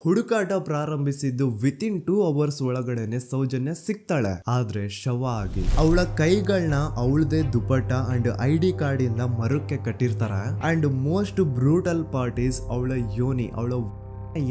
ಹುಡುಕಾಟ ಪ್ರಾರಂಭಿಸಿದ್ದು within 2 hours ಒಳಗಡೆನೆ ಸೌಜನ್ಯ ಸಿಗ್ತಾಳೆ. ಆದ್ರೆ ಶವ ಆಗಿ ಅವಳ ಕೈಗಳನ್ನ ಅವಳದೇ ದುಪಟ್ಟ ಅಂಡ್ ID ಕಾರ್ಡ್ ಇಂದ ಮರಕ್ಕೆ ಕಟ್ಟಿರ್ತಾರೆ. And most brutal part is ಅವಳ ಯೋನಿ, ಅವಳ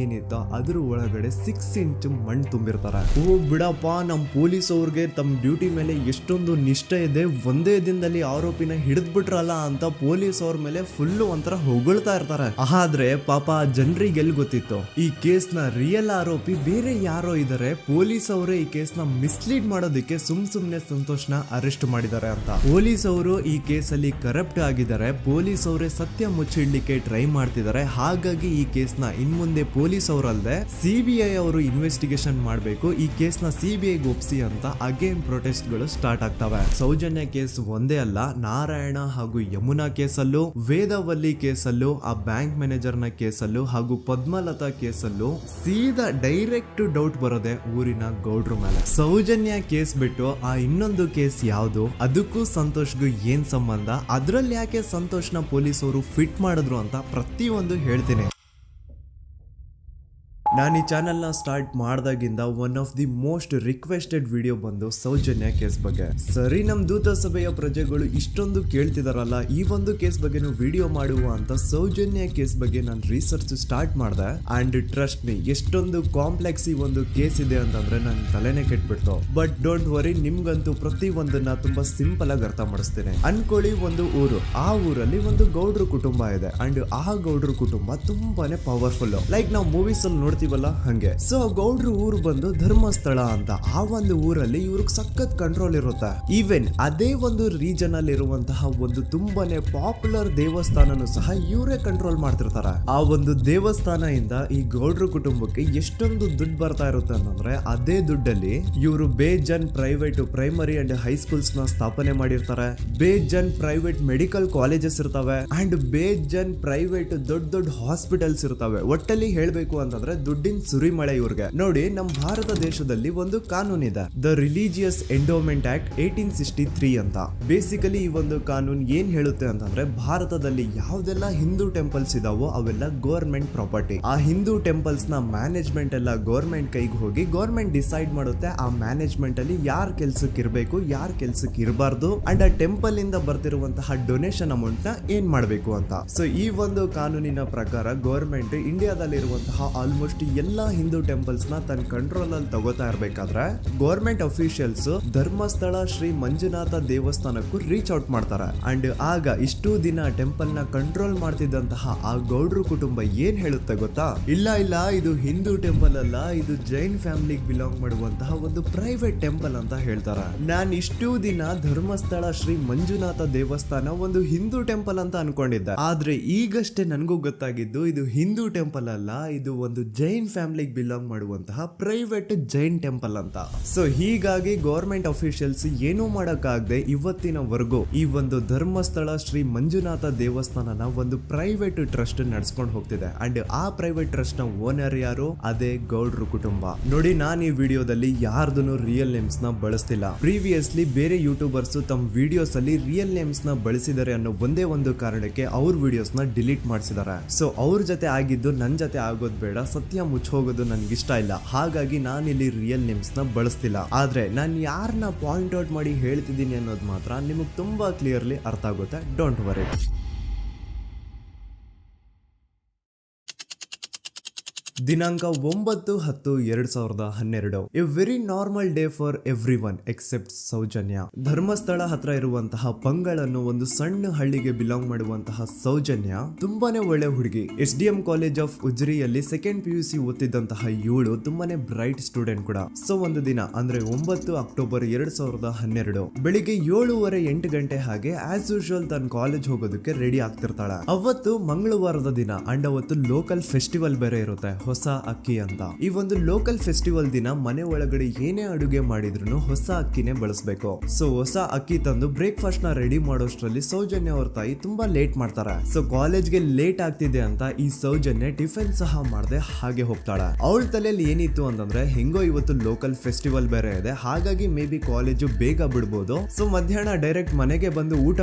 ಏನಿತ್ತು ಅದ್ರ ಒಳಗಡೆ 6 ಇಂಚ್ ಮಣ್ಣು ತುಂಬಿರ್ತಾರೆ. ಓ ಬಿಡಪ್ಪ, ನಮ್ ಪೊಲೀಸ್ ಅವ್ರಿಗೆ ತಮ್ಮ ಡ್ಯೂಟಿ ಮೇಲೆ ಎಷ್ಟೊಂದು ನಿಷ್ಠೆ ಇದೆ, ಒಂದೇ ದಿನದಲ್ಲಿ ಆರೋಪಿನ ಹಿಡಿದ್ ಬಿಟ್ರಲ್ಲ ಅಂತ ಪೊಲೀಸ್ ಅವ್ರ ಮೇಲೆ ಫುಲ್ ಒಂಥರ ಹೊಗಳ್ತಾ ಇರ್ತಾರೆ. ಆದ್ರೆ ಪಾಪ ಜನರಿಗೆ ಎಲ್ಲಿ ಗೊತ್ತಿತ್ತು ಈ ಕೇಸ್ ನ ರಿಯಲ್ ಆರೋಪಿ ಬೇರೆ ಯಾರೋ ಇದಾರೆ, ಪೊಲೀಸ್ ಅವರೇ ಈ ಕೇಸ್ ನ ಮಿಸ್ಲೀಡ್ ಮಾಡೋದಕ್ಕೆ ಸುಮ್ನೆ ಸಂತೋಷ್ನ ಅರೆಸ್ಟ್ ಮಾಡಿದ್ದಾರೆ ಅಂತ. ಪೊಲೀಸ್ ಅವರು ಈ ಕೇಸ್ ಅಲ್ಲಿ ಕರಪ್ಟ್ ಆಗಿದ್ದಾರೆ, ಪೊಲೀಸ್ ಅವರೇ ಸತ್ಯ ಮುಚ್ಚಿಡ್ಲಿಕ್ಕೆ ಟ್ರೈ ಮಾಡ್ತಿದ್ದಾರೆ. ಹಾಗಾಗಿ ಈ ಕೇಸ್ ನ ಇನ್ಮುಂದೆ ಪೊಲೀಸ್ ಅವರಲ್ಲದೆ CBI ಅವರು ಇನ್ವೆಸ್ಟಿಗೇಷನ್ ಮಾಡಬೇಕು, ಈ ಕೇಸ್ ನ CBI ಒಪ್ಸಿ ಅಂತ ಅಗೇನ್ ಪ್ರೊಟೆಸ್ಟ್ ಗಳು ಸ್ಟಾರ್ಟ್ ಆಗ್ತವೆ. ಸೌಜನ್ಯ ಕೇಸ್ ಒಂದೇ ಅಲ್ಲ, ನಾರಾಯಣ ಹಾಗೂ ಯಮುನಾ ಕೇಸಲ್ಲೂ, ವೇದವಲ್ಲಿ ಕೇಸಲ್ಲೂ, ಆ ಬ್ಯಾಂಕ್ ಮ್ಯಾನೇಜರ್ ನ ಕೇಸಲ್ಲೂ ಹಾಗೂ ಪದ್ಮಲತಾ ಕೇಸಲ್ಲೂ ಸೀದಾ ಡೈರೆಕ್ಟ್ ಡೌಟ್ ಬರೋದೆ ಊರಿನ ಗೌಡ್ರ ಮೇಲೆ. ಸೌಜನ್ಯ ಕೇಸ್ ಬಿಟ್ಟು ಆ ಇನ್ನೊಂದು ಕೇಸ್ ಯಾವುದು, ಅದಕ್ಕೂ ಸಂತೋಷ್ಗೂ ಏನ್ ಸಂಬಂಧ, ಅದ್ರಲ್ಲಿ ಯಾಕೆ ಸಂತೋಷ್ನ ಪೊಲೀಸ್ ಅವರು ಫಿಟ್ ಮಾಡಿದ್ರು ಅಂತ ಪ್ರತಿಯೊಂದು ಹೇಳ್ತೀನಿ. ನಾನು ಈ ಚಾನೆಲ್ ನ ಸ್ಟಾರ್ಟ್ ಮಾಡ್ದಾಗಿಂದ one of the most requested video ಬಂದು ಸೌಜನ್ಯ ಕೇಸ್ ಬಗ್ಗೆ. ಸರಿ, ನಮ್ ದೂತ ಸಭೆಯ ಪ್ರಜೆಗಳು ಇಷ್ಟೊಂದು ಕೇಳ್ತಿದಾರಲ್ಲ, ಈ ಒಂದು ಕೇಸ್ ಬಗ್ಗೆ ವಿಡಿಯೋ ಮಾಡುವ ಅಂತ ಸೌಜನ್ಯ ಕೇಸ್ ಬಗ್ಗೆ ನಾನು ರಿಸರ್ಚ್ ಸ್ಟಾರ್ಟ್ ಮಾಡಿದೆ. ಅಂಡ್ ಟ್ರಸ್ಟ್ ಮೀ, ಎಷ್ಟೊಂದು ಕಾಂಪ್ಲೆಕ್ಸ್ ಈ ಒಂದು ಕೇಸ್ ಇದೆ ಅಂತಂದ್ರೆ ನನ್ ತಲೆನೇ ಕೆಟ್ಬಿಡ್ತು. ಬಟ್ ಡೋಂಟ್ ವರಿ, ನಿಮ್ಗಂತೂ ಪ್ರತಿ ಒಂದನ್ನ ತುಂಬಾ ಸಿಂಪಲ್ ಆಗಿ ಅರ್ಥ ಮಾಡಿಸ್ತೇನೆ. ಅನ್ಕೊಳ್ಳಿ, ಒಂದು ಊರು, ಆ ಊರಲ್ಲಿ ಒಂದು ಗೌಡ್ರ ಕುಟುಂಬ ಇದೆ. ಅಂಡ್ ಆ ಗೌಡ್ರ ಕುಟುಂಬ ತುಂಬಾನೇ ಪವರ್ಫುಲ್, ಲೈಕ್ ನಾವು ಮೂವೀಸ್ ಅಲ್ಲಿ ನೋಡ್ತೀವಲ್ಲ ಹಂಗೆ. ಸೊ ಗೌಡ್ರು ಊರು ಬಂದು ಧರ್ಮಸ್ಥಳ ಅಂತ. ಆ ಒಂದು ಊರಲ್ಲಿ ಇವ್ರಿಗೆ ಸಖತ್ ಕಂಟ್ರೋಲ್ ಇರುತ್ತೆ. ಈವನ್ ಅದೇ ಒಂದು ರೀಜನ್ ಅಲ್ಲಿ ಇರುವಂತಹ ಒಂದು ತುಂಬಾನೇ ಪಾಪ್ಯುಲರ್ ದೇವಸ್ಥಾನನು ಸಹ ಇವರೇ ಕಂಟ್ರೋಲ್ ಮಾಡ್ತಿರ್ತಾರೆ. ಆ ಒಂದು ದೇವಸ್ಥಾನ ಇಂದ ಈ ಗೌಡ್ರ ಕುಟುಂಬಕ್ಕೆ ಎಷ್ಟೊಂದು ದುಡ್ಡು ಬರ್ತಾ ಇರುತ್ತೆ ಅಂತಂದ್ರೆ, ಅದೇ ದುಡ್ಡಲ್ಲಿ ಇವರು ಬೇಜನ್ ಪ್ರೈವೇಟ್ ಪ್ರೈಮರಿ ಅಂಡ್ ಹೈಸ್ಕೂಲ್ಸ್ ನ ಸ್ಥಾಪನೆ ಮಾಡಿರ್ತಾರೆ, ಬೇಜನ್ ಪ್ರೈವೇಟ್ ಮೆಡಿಕಲ್ ಕಾಲೇಜಸ್ ಇರ್ತವೆ, ಅಂಡ್ ಬೇಜನ್ ಪ್ರೈವೇಟ್ ದೊಡ್ಡ ಹಾಸ್ಪಿಟಲ್ಸ್ ಇರ್ತವೆ. ಒಟ್ಟಲ್ಲಿ ಹೇಳ್ಬೇಕು ಅಂತಂದ್ರೆ ದುಡ್ಡಿನ ಸುರಿಮಳೆ ಇವ್ರಿಗೆ. ನೋಡಿ, ನಮ್ಮ ಭಾರತ ದೇಶದಲ್ಲಿ ಒಂದು ಕಾನೂನಿದೆ, ದ ರಿಲಿಜಿಯಸ್ ಎಂಡೋಮೆಂಟ್ ಆಕ್ಟ್ 1863 ಅಂತ. ಬೇಸಿಕಲಿ ಈ ಒಂದು ಕಾನೂನು ಏನ್ ಹೇಳುತ್ತೆ ಅಂತಂದ್ರೆ, ಭಾರತದಲ್ಲಿ ಯಾವ್ದೆಲ್ಲ ಹಿಂದೂ ಟೆಂಪಲ್ಸ್ ಇದಾವೋ ಅವೆಲ್ಲ ಗವರ್ಮೆಂಟ್ ಪ್ರಾಪರ್ಟಿ. ಆ ಹಿಂದೂ ಟೆಂಪಲ್ಸ್ ನ ಮ್ಯಾನೇಜ್ಮೆಂಟ್ ಎಲ್ಲ ಗವರ್ಮೆಂಟ್ ಕೈಗೆ ಹೋಗಿ ಗವರ್ಮೆಂಟ್ ಡಿಸೈಡ್ ಮಾಡುತ್ತೆ ಆ ಮ್ಯಾನೇಜ್ಮೆಂಟ್ ಅಲ್ಲಿ ಯಾರ್ ಕೆಲ್ಸಕ್ಕೆ ಇರಬೇಕು, ಯಾರ್ ಕೆಲ್ಸಕ್ಕೆ ಇರಬಾರ್ದು, ಅಂಡ್ ಆ ಟೆಂಪಲ್ ಇಂದ ಬರ್ತಿರುವಂತಹ ಡೊನೇಷನ್ ಅಮೌಂಟ್ ನ ಏನ್ ಮಾಡಬೇಕು ಅಂತ. ಸೊ ಈ ಒಂದು ಕಾನೂನಿನ ಪ್ರಕಾರ ಗವರ್ಮೆಂಟ್ ಇಂಡಿಯಾದಲ್ಲಿ ಇರುವಂತಹ ಆಲ್ಮೋಸ್ಟ್ ಎಲ್ಲಾ ಹಿಂದೂ ಟೆಂಪಲ್ಸ್ ನ ತನ್ನ ಕಂಟ್ರೋಲ್ ಅಲ್ಲಿ ತಗೋತಾ ಇರ್ಬೇಕಾದ್ರೆ ಗವರ್ಮೆಂಟ್ ಅಫಿಷಿಯಲ್ಸ್ ಧರ್ಮಸ್ಥಳ ಶ್ರೀ ಮಂಜುನಾಥ ದೇವಸ್ಥಾನಕ್ಕೂ ರೀಚ್ ಔಟ್ ಮಾಡ್ತಾರೆ. ಅಂಡ್ ಆಗ ಇಷ್ಟು ದಿನ ಟೆಂಪಲ್ ನ ಕಂಟ್ರೋಲ್ ಮಾಡ್ತಿದ್ದಂತಹ ಆ ಗೌಡ್ರ ಕುಟುಂಬ ಏನ್ ಹೇಳುತ್ತೆ ಗೊತ್ತಾ, ಇಲ್ಲ ಇದು ಹಿಂದೂ ಟೆಂಪಲ್ ಅಲ್ಲ, ಇದು ಜೈನ್ ಫ್ಯಾಮಿಲಿಗೆ ಬಿಲಾಂಗ್ ಮಾಡುವಂತಹ ಒಂದು ಪ್ರೈವೇಟ್ ಟೆಂಪಲ್ ಅಂತ ಹೇಳ್ತಾರೆ. ನಾನು ಇಷ್ಟು ದಿನ ಧರ್ಮಸ್ಥಳ ಶ್ರೀ ಮಂಜುನಾಥ ದೇವಸ್ಥಾನ ಒಂದು ಹಿಂದೂ ಟೆಂಪಲ್ ಅಂತ ಅನ್ಕೊಂಡಿದ್ದೆ. ಆದ್ರೆ ಈಗಷ್ಟೇ ನನಗೂ ಗೊತ್ತಾಗಿದ್ದು ಇದು ಹಿಂದೂ ಟೆಂಪಲ್ ಅಲ್ಲ, ಇದು ಒಂದು ಜೈನ್ ಫ್ಯಾಮಿಲಿಗೆ ಬಿಲಾಂಗ್ ಮಾಡುವಂತಹ ಪ್ರೈವೇಟ್ ಜೈನ್ ಟೆಂಪಲ್ ಅಂತ. ಸೊ ಹೀಗಾಗಿ ಗವರ್ಮೆಂಟ್ ಅಫಿಷಿಯಲ್ಸ್ ಏನೂ ಮಾಡಕ್ಕಾಗದೆ ಇವತ್ತಿನವರೆಗೂ ಈ ಒಂದು ಧರ್ಮಸ್ಥಳ ಶ್ರೀ ಮಂಜುನಾಥ ದೇವಸ್ಥಾನನ ಒಂದು ಪ್ರೈವೇಟ್ ಟ್ರಸ್ಟ್ ನಡೆಸ್ಕೊಂಡು ಹೋಗ್ತಿದೆ. ಅಂಡ್ ಆ ಪ್ರೈವೇಟ್ ಟ್ರಸ್ಟ್ ನ ಓನರ್ ಯಾರು, ಅದೇ ಗೌಡ್ರ ಕುಟುಂಬ. ನೋಡಿ, ನಾನು ಈ ವಿಡಿಯೋದಲ್ಲಿ ಯಾರ್ದನ್ನು ರಿಯಲ್ ನೇಮ್ಸ್ ನ ಬಳಸ್ತಿಲ್ಲ. ಪ್ರೀವಿಯಸ್ಲಿ ಬೇರೆ ಯೂಟ್ಯೂಬರ್ಸ್ ತಮ್ಮ ವಿಡಿಯೋಸ್ ಅಲ್ಲಿ ರಿಯಲ್ ನೇಮ್ಸ್ ನ ಬಳಸಿದ್ದಾರೆ ಅನ್ನೋ ಒಂದೇ ಒಂದು ಕಾರಣಕ್ಕೆ ಅವ್ರ ವಿಡಿಯೋಸ್ ನ ಡಿಲೀಟ್ ಮಾಡಿಸಿದ್ದಾರೆ. ಸೊ ಅವ್ರ ಜೊತೆ ಆಗಿದ್ದು ನನ್ ಜೊತೆ ಆಗೋದ್ ಬೇಡ, ಸತ್ಯ ಮುಚ್ಚೋಗೋದು ನನ್ಗೆ ಇಷ್ಟ ಇಲ್ಲ. ಹಾಗಾಗಿ ನಾನಿಲ್ಲಿ ರಿಯಲ್ ನೇಮ್ಸ್ ನ ಬಳಸ್ತಿಲ್ಲ. ಆದ್ರೆ ನಾನು ಯಾರನ್ನ ಪಾಯಿಂಟ್ ಔಟ್ ಮಾಡಿ ಹೇಳ್ತಿದ್ದೀನಿ ಅನ್ನೋದು ಮಾತ್ರ ನಿಮಗೆ ತುಂಬಾ ಕ್ಲಿಯರ್ಲಿ ಅರ್ಥ ಆಗುತ್ತೆ. Don't worry. ದಿನಾಂಕ 9/10/2012. A very normal day for everyone except Soujanya. Dharmasthala ಹತ್ರ ಇರುವಂತಹ ಪಂಗಳ್ ಅನ್ನೋ ಒಂದು ಸಣ್ಣ ಹಳ್ಳಿಗೆ ಬಿಲಾಂಗ್ ಮಾಡುವಂತಹ ಸೌಜನ್ಯ ತುಂಬಾನೇ ಒಳ್ಳೆ ಹುಡುಗಿ. SDM ಕಾಲೇಜ್ ಆಫ್ ಉಜ್ರಿಯಲ್ಲಿ 2nd PUC ಓದ್ತಿದ್ದಂತಹ ಇವಳು ತುಂಬಾನೇ ಬ್ರೈಟ್ ಸ್ಟೂಡೆಂಟ್ ಕೂಡ. ಸೊ ಒಂದು ದಿನ ಅಂದ್ರೆ 9 ಅಕ್ಟೋಬರ್ 2012 ಬೆಳಿಗ್ಗೆ 7:30-8 ಗಂಟೆ ಹಾಗೆ ಆಸ್ ಯೂಶುವಲ್ ತನ್ನ ಕಾಲೇಜ್ ಹೋಗೋದಕ್ಕೆ ರೆಡಿ ಆಗ್ತಿರ್ತಾಳೆ. ಅವತ್ತು ಮಂಗಳವಾರದ ದಿನ ಅಂಡ್ ಅವತ್ತು ಲೋಕಲ್ ಫೆಸ್ಟಿವಲ್ ಬೇರೆ ಇರುತ್ತೆ, ಹೊಸ ಅಕ್ಕಿ ಅಂತ. ಈ ಒಂದು ಲೋಕಲ್ ಫೆಸ್ಟಿವಲ್ ದಿನ ಮನೆ ಒಳಗಡೆ ಏನೇ ಅಡುಗೆ ಮಾಡಿದ್ರು ಹೊಸ ಅಕ್ಕಿನೇ ಬಳಸಬೇಕು. ಸೊ ಹೊಸ ಅಕ್ಕಿ ತಂದು ಬ್ರೇಕ್ಫಾಸ್ಟ್ ನ ರೆಡಿ ಮಾಡೋಷ್ಟ್ರಲ್ಲಿ ಸೌಜನ್ಯ ಅವ್ರ ತಾಯಿ ತುಂಬಾ ಲೇಟ್ ಮಾಡ್ತಾರೆ. ಸೊ ಕಾಲೇಜ್ಗೆ ಲೇಟ್ ಆಗ್ತಿದೆ ಅಂತ ಈ ಸೌಜನ್ಯ ಟಿಫಿನ್ ಸಹ ಮಾಡದೆ ಹಾಗೆ ಹೋಗ್ತಾಳೆ. ಅವಳ ತಲೆಯಲ್ಲಿ ಏನಿತ್ತು ಅಂತಂದ್ರೆ, ಹೆಂಗೋ ಇವತ್ತು ಲೋಕಲ್ ಫೆಸ್ಟಿವಲ್ ಬೇರೆ ಇದೆ, ಹಾಗಾಗಿ ಮೇ ಬಿ ಕಾಲೇಜು ಬೇಗ ಬಿಡ್ಬೋದು, ಸೊ ಮಧ್ಯಾಹ್ನ ಡೈರೆಕ್ಟ್ ಮನೆಗೆ ಬಂದು ಊಟ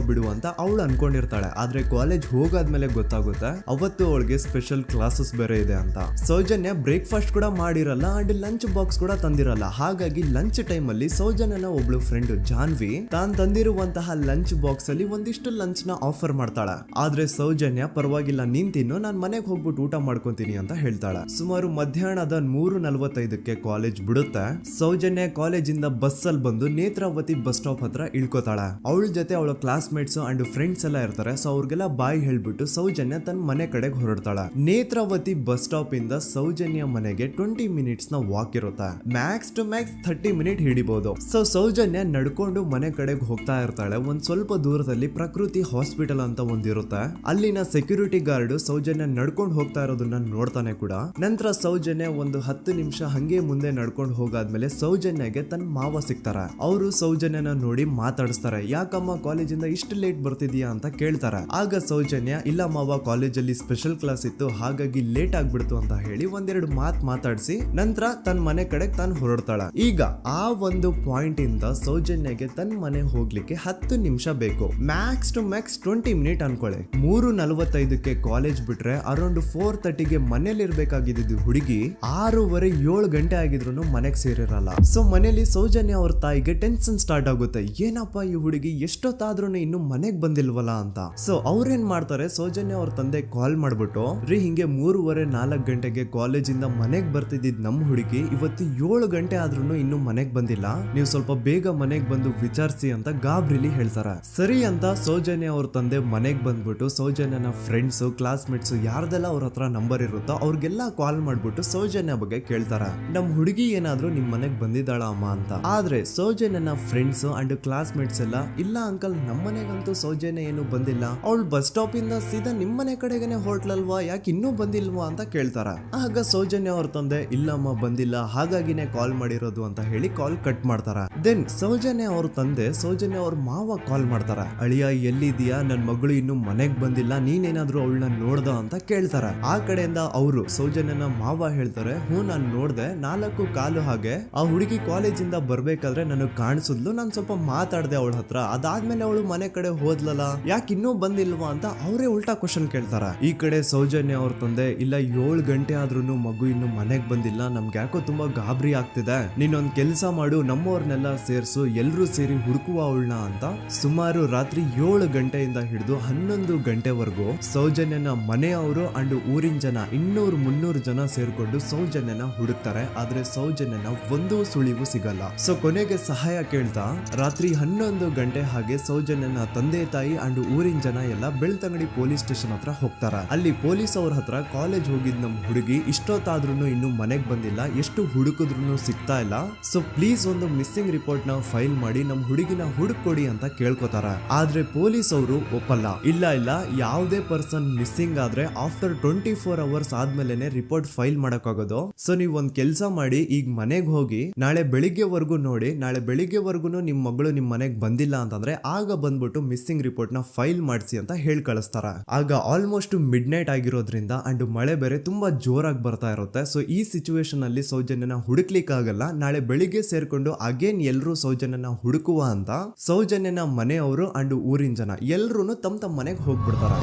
ಬಿಡು ಅಂತ ಅವಳು ಅನ್ಕೊಂಡಿರ್ತಾಳೆ. ಆದ್ರೆ ಕಾಲೇಜ್ ಹೋಗಾದ್ಮೇಲೆ ಗೊತ್ತಾಗುತ್ತೆ ಅವತ್ತು ಅವಳಿಗೆ ಸ್ಪೆಷಲ್ ಕ್ಲಾಸಸ್ ಬೇರೆ ಇದೆ ಅಂತ. ಸೌಜನ್ಯ ಬ್ರೇಕ್ಫಾಸ್ಟ್ ಕೂಡ ಮಾಡಿರಲ್ಲ ಅಂಡ್ ಲಂಚ್ ಬಾಕ್ಸ್ ಕೂಡ ತಂದಿರಲ್ಲ. ಹಾಗಾಗಿ ಲಂಚ್ ಟೈಮ್ ಅಲ್ಲಿ ಸೌಜನ್ಯನ ಒಬ್ಳು ಫ್ರೆಂಡ್ ಜಾನ್ವಿ ತಾನ್ ತಂದಿರುವಂತಹ ಲಂಚ್ ಬಾಕ್ಸ್ ಅಲ್ಲಿ ಒಂದಿಷ್ಟು ಲಂಚ್ ನ ಆಫರ್ ಮಾಡ್ತಾಳ. ಆದ್ರೆ ಸೌಜನ್ಯ ಪರವಾಗಿಲ್ಲ ನೀನ್ ತಿನ್ನು, ನಾನ್ ಮನೆಗೆ ಹೋಗ್ಬಿಟ್ಟು ಊಟ ಮಾಡ್ಕೊಂತೀನಿ ಅಂತ ಹೇಳ್ತಾಳ. ಸುಮಾರು ಮಧ್ಯಾಹ್ನದ 3:45ಕ್ಕೆ ಕಾಲೇಜ್ ಬಿಡುತ್ತೆ. ಸೌಜನ್ಯ ಕಾಲೇಜ್ ಇಂದ ಬಸ್ ಅಲ್ಲಿ ಬಂದು ನೇತ್ರಾವತಿ ಬಸ್ ಸ್ಟಾಪ್ ಹತ್ರ ಇಳ್ಕೋತಾಳ. ಅವಳ ಜೊತೆ ಅವಳ ಕ್ಲಾಸ್ ಮೇಟ್ಸ್ ಅಂಡ್ ಫ್ರೆಂಡ್ಸ್ ಎಲ್ಲ ಇರ್ತಾರೆ. ಸೊ ಅವ್ರಿಗೆಲ್ಲ ಬಾಯ್ ಹೇಳ್ಬಿಟ್ಟು ಸೌಜನ್ಯ ತನ್ನ ಮನೆ ಕಡೆಗೆ ಹೊರಡ್ತಾಳ. ನೇತ್ರಾವತಿ ಬಸ್ ಸ್ಟಾಪ್ ಇಂದ ಸೌಜನ್ಯ ಮನೆಗೆ 20 ಮಿನಿಟ್ಸ್ ನ ವಾಕ್ ಇರುತ್ತೆ. ಮ್ಯಾಕ್ಸ್ ಟು ಮ್ಯಾಕ್ಸ್ 30 ಮಿನಿಟ್ ಹಿಡಿಬಹುದು. ಸೊ ಸೌಜನ್ಯ ನಡ್ಕೊಂಡು ಮನೆ ಕಡೆಗೆ ಹೋಗ್ತಾ ಇರ್ತಾಳೆ. ಒಂದ್ ಸ್ವಲ್ಪ ದೂರದಲ್ಲಿ ಪ್ರಕೃತಿ ಹಾಸ್ಪಿಟಲ್ ಅಂತ ಒಂದಿರುತ್ತೆ. ಅಲ್ಲಿನ ಸೆಕ್ಯೂರಿಟಿ ಗಾರ್ಡ್ ಸೌಜನ್ಯ ನಡ್ಕೊಂಡು ಹೋಗ್ತಾ ಇರೋದನ್ನ ನೋಡ್ತಾನೆ ಕೂಡ. ನಂತರ ಸೌಜನ್ಯ ಒಂದು 10 ನಿಮಿಷ ಹಂಗೆ ಮುಂದೆ ನಡ್ಕೊಂಡು ಹೋಗಾದ್ಮೇಲೆ ಸೌಜನ್ಯಗೆ ತನ್ನ ಮಾವ ಸಿಗ್ತಾರ. ಅವರು ಸೌಜನ್ಯನ ನೋಡಿ ಮಾತಾಡಿಸ್ತಾರೆ. ಯಾಕಮ್ಮ ಕಾಲೇಜಿಂದ ಇಷ್ಟು ಲೇಟ್ ಬರ್ತಿದೀಯಾ ಅಂತ ಕೇಳ್ತಾರೆ. ಆಗ ಸೌಜನ್ಯ ಇಲ್ಲ ಮಾವ, ಕಾಲೇಜಲ್ಲಿ ಸ್ಪೆಷಲ್ ಕ್ಲಾಸ್ ಇತ್ತು ಹಾಗಾಗಿ ಲೇಟ್ ಆಗ್ಬಿಡ್ತು ಅಂತ ಹೇಳಿ ಒಂದೆರಡು ಮಾತಾಡಿಸಿ ನಂತರ ತನ್ನ ಮನೆ ಕಡೆಗೆ ತಾನು ಹೊರಡ್ತಾಳ. ಈಗ ಆ ಒಂದು ಪಾಯಿಂಟ್ ಇಂದ ಸೌಜನ್ಯಗೆ ತನ್ನ ಮನೆ ಹೋಗ್ಲಿಕ್ಕೆ 10 ನಿಮಿಷ ಬೇಕು. ಮ್ಯಾಕ್ಸ್ ಟು ಮ್ಯಾಕ್ಸ್ 20 ಮಿನಿಟ್ ಅನ್ಕೊಳ್ಳಿ. 3:45ಕ್ಕೆ ಕಾಲೇಜ್ ಬಿಟ್ರೆ ಅರೌಂಡ್ 4:30ಗೆ ಮನೇಲಿ ಇರ್ಬೇಕಾಗಿದ್ದು ಹುಡುಗಿ 6:30-7 ಗಂಟೆ ಆಗಿದ್ರು ಮನೆಗೆ ಸೇರಿರಲ್ಲ. ಸೊ ಮನೇಲಿ ಸೌಜನ್ಯ ಅವ್ರ ತಾಯಿಗೆ ಟೆನ್ಷನ್ ಸ್ಟಾರ್ಟ್ ಆಗುತ್ತೆ. ಏನಪ್ಪ ಈ ಹುಡುಗಿ ಎಷ್ಟೊತ್ತಾದ್ರೂ ಇನ್ನು ಮನೆಗ್ ಬಂದಿಲ್ವಲ್ಲ ಅಂತ. ಸೊ ಅವ್ರೇನ್ ಮಾಡ್ತಾರೆ, ಸೌಜನ್ಯ ಅವ್ರ ತಂದೆ ಕಾಲ್ ಮಾಡ್ಬಿಟ್ಟು ರೀ ಹಿಂಗೆ 3:30-4 ಗಂಟೆಗೆ ಕಾಲೇಜಿಂದ ಮನೆಗ್ ಬರ್ತಿದ್ದಿದ್ ನಮ್ ಹುಡುಗಿ ಇವತ್ತು 7 ಗಂಟೆ ಆದ್ರೂ ಇನ್ನು ಮನೆಗ್ ಬಂದಿಲ್ಲ, ನೀವು ಸ್ವಲ್ಪ ಬೇಗ ಮನೆಗ್ ಬಂದು ವಿಚಾರಿಸಿ ಅಂತ ಗಾಬ್ರಿಲಿ ಹೇಳ್ತಾರ. ಸರಿ ಅಂತ ಸೌಜನ್ಯ ಅವ್ರ ತಂದೆ ಮನೆಗ್ ಬಂದ್ಬಿಟ್ಟು ಸೌಜನ್ಯನ ಫ್ರೆಂಡ್ಸ್ ಕ್ಲಾಸ್ ಮೇಟ್ಸ್ ಯಾರ್ದೆಲ್ಲ ಅವ್ರ ಹತ್ರ ನಂಬರ್ ಇರುತ್ತೋ ಅವ್ರಿಗೆಲ್ಲ ಕಾಲ್ ಮಾಡ್ಬಿಟ್ಟು ಸೌಜನ್ಯ ಬಗ್ಗೆ ಕೇಳ್ತಾರ. ನಮ್ ಹುಡುಗಿ ಏನಾದ್ರೂ ನಿಮ್ ಮನೆಗ್ ಬಂದಿದ್ದಾಳ ಅಮ್ಮ ಅಂತ. ಆದ್ರೆ ಸೌಜನ್ಯನ ಫ್ರೆಂಡ್ಸ್ ಅಂಡ್ ಕ್ಲಾಸ್ ಮೇಟ್ಸ್ ಎಲ್ಲ ಇಲ್ಲ ಅಂಕಲ್ ನಮ್ಮ ಮನೆಗಂತೂ ಸೌಜನ್ಯ ಏನು ಬಂದಿಲ್ಲ, ಅವಳು ಬಸ್ ಸ್ಟಾಪ್ ಇಂದ ಸೀದಾ ನಿಮ್ ಮನೆ ಕಡೆಗೇನೆ ಹೊರಟ್ಲಲ್ವಾ, ಯಾಕೆ ಇನ್ನೂ ಬಂದಿಲ್ವಾ ಅಂತ ಕೇಳ್ತಾರ. ಆಗ ಸೌಜನ್ಯ ಅವ್ರ ತಂದೆ ಇಲ್ಲಮ್ಮ ಬಂದಿಲ್ಲ ಹಾಗಾಗಿನೇ ಕಾಲ್ ಮಾಡಿರೋದು ಅಂತ ಹೇಳಿ ಕಾಲ್ ಕಟ್ ಮಾಡ್ತಾರ. ದೆನ್ ಸೌಜನ್ಯ ಅವ್ರ ತಂದೆ ಸೌಜನ್ಯ ಅವ್ರ ಮಾವ ಕಾಲ್ ಮಾಡ್ತಾರ. ಅಳಿಯ ಎಲ್ಲಿದ್ಯಾ, ನನ್ ಮಗಳು ಇನ್ನು ಮನೆಗ್ ಬಂದಿಲ್ಲ, ನೀನೇನಾದ್ರೂ ಅವಳನ್ನ ನೋಡ್ದ ಅಂತ ಕೇಳ್ತಾರ. ಆ ಕಡೆಯಿಂದ ಅವರು ಸೌಜನ್ಯನ ಮಾವ ಹೇಳ್ತಾರೆ, ಹ್ಞೂ ನಾನ್ ನೋಡ್ದೆ, 4:15 ಹಾಗೆ ಆ ಹುಡುಗಿ ಕಾಲೇಜಿಂದ ಬರ್ಬೇಕಾದ್ರೆ ನನಗ್ ಕಾಣಿಸಿದ್ಲು, ನಾನ್ ಸ್ವಲ್ಪ ಮಾತಾಡ್ದೆ ಅವಳ ಹತ್ರ, ಅದಾದ್ಮೇಲೆ ಅವಳು ಮನೆ ಕಡೆ ಹೋದ್ಲಲ್ಲ, ಯಾಕೆ ಇನ್ನೂ ಬಂದಿಲ್ವಾ ಅಂತ ಅವರೇ ಉಲ್ಟಾ ಕ್ವಶನ್ ಕೇಳ್ತಾರ. ಈ ಕಡೆ ಸೌಜನ್ಯ ಅವ್ರ ತಂದೆ ಇಲ್ಲ 7 ಗಂಟೆ ಆದ್ರೂ ಮಗು ಇನ್ನು ಮನೆಗ್ ಬಂದಿಲ್ಲ, ನಮ್ಗೆ ಯಾಕೋ ತುಂಬಾ ಗಾಬರಿ ಆಗ್ತಿದೆ, ನೀನೊಂದ್ ಕೆಲ್ಸ ಮಾಡು, ನಮ್ಮವ್ರನ್ನೆಲ್ಲ ಸೇರ್ಸು, ಎಲ್ರೂ ಸೇರಿ ಹುಡುಕುವ ಅವಳನ್ನ ಅಂತ ಸುಮಾರು ರಾತ್ರಿ 7 ಗಂಟೆಯಿಂದ ಹಿಡಿದು 11 ಗಂಟೆವರೆಗೂ ಸೌಜನ್ಯನ ಮನೆಯವರು ಅಂಡ್ ಊರಿನ ಜನ 200-300 ಜನ ಸೇರ್ಕೊಂಡು ಸೌಜನ್ಯನ ಹುಡುಕ್ತಾರೆ. ಆದ್ರೆ ಸೌಜನ್ಯನ ಒಂದು ಸುಳಿವು ಸಿಗಲ್ಲ. ಸೊ ಕೊನೆಗೆ ಸಹಾಯ ಕೇಳ್ತಾ ರಾತ್ರಿ 11 ಗಂಟೆ ಹಾಗೆ ಸೌಜನ್ಯನ ತಂದೆ ತಾಯಿ ಅಂಡ್ ಊರಿನ ಜನ ಎಲ್ಲ ಬೆಳ್ತಂಗಡಿ ಪೊಲೀಸ್ ಸ್ಟೇಷನ್ ಹತ್ರ ಹೋಗ್ತಾರ. ಅಲ್ಲಿ ಪೊಲೀಸ್ ಅವ್ರ ಹತ್ರ ಕಾಲೇಜ್ ಹೋಗಿದ್ ನಮ್ ಹುಡುಗಿ ಇಷ್ಟೊತ್ತಾದ್ರೂ ಇನ್ನು ಮನೆಗ್ ಬಂದಿಲ್ಲ, ಎಷ್ಟು ಹುಡುಕಿದ್ರು ಸಿಗ್ತಾ ಇಲ್ಲ, ಸೊ ಪ್ಲೀಸ್ ಒಂದು ಮಿಸ್ಸಿಂಗ್ ರಿಪೋರ್ಟ್ ನ ಫೈಲ್ ಮಾಡಿ ನಮ್ ಹುಡುಗಿನ ಹುಡುಕೊಡಿ ಅಂತ ಕೇಳ್ಕೊತಾರ. ಆದ್ರೆ ಪೊಲೀಸ್ ಅವರು ಒಪ್ಪಲ್ಲ. ಇಲ್ಲ ಯಾವುದೇ ಪರ್ಸನ್ ಮಿಸ್ಸಿಂಗ್ ಆದ್ರೆ ಆಫ್ಟರ್ 24 ಅವರ್ಸ್ ಆದ್ಮೇಲೆನೆ ರಿಪೋರ್ಟ್ ಫೈಲ್ ಮಾಡಕ್ಕಾಗೋದು. ಸೊ ನೀವ್ ಒಂದ್ ಕೆಲ್ಸ ಮಾಡಿ, ಈಗ ಮನೆಗ್ ಹೋಗಿ ನಾಳೆ ಬೆಳಿಗ್ಗೆವರೆಗೂ ನೋಡಿ, ನಾಳೆ ಬೆಳಿಗ್ಗೆವರೆಗೂ ನಿಮ್ ಮಗಳು ನಿಮ್ ಮನೆಗ್ ಬಂದಿಲ್ಲ ಅಂತಂದ್ರೆ ಆಗ ಬಂದ್ಬಿಟ್ಟು ಮಿಸ್ಸಿಂಗ್ ರಿಪೋರ್ಟ್ ನ ಫೈಲ್ ಮಾಡಿಸಿ ಅಂತ ಹೇಳಿ ಕಳಿಸ್ತಾರ. ಆಗ ಆಲ್ಮೋಸ್ಟ್ ಮಿಡ್ ನೈಟ್ ಆಗಿರೋದ್ರಿಂದ ಅಂಡ್ ಮಳೆ ಬೇರೆ ತುಂಬಾ ಜೋರಾಗಿ ಬರ್ತಾ ಇರುತ್ತೆ. ಸೊ ಈ ಸಿಚುವೇಶನ್ ಅಲ್ಲಿ ಸೌಜನ್ಯನ ಹುಡುಕ್ಲಿಕ್ಕೆ ಆಗಲ್ಲ. ನಾಳೆ ಬೆಳಿಗ್ಗೆ ಸೇರ್ಕೊಂಡು ಅಗೇನ್ ಎಲ್ರು ಸೌಜನ್ಯನ ಹುಡುಕುವ ಅಂತ ಸೌಜನ್ಯನ ಮನೆಯವರು ಅಂಡ್ ಊರಿನ ಜನ ಎಲ್ರು ತಮ್ಮ ಮನೆಗೆ ಹೋಗ್ಬಿಡ್ತಾರ.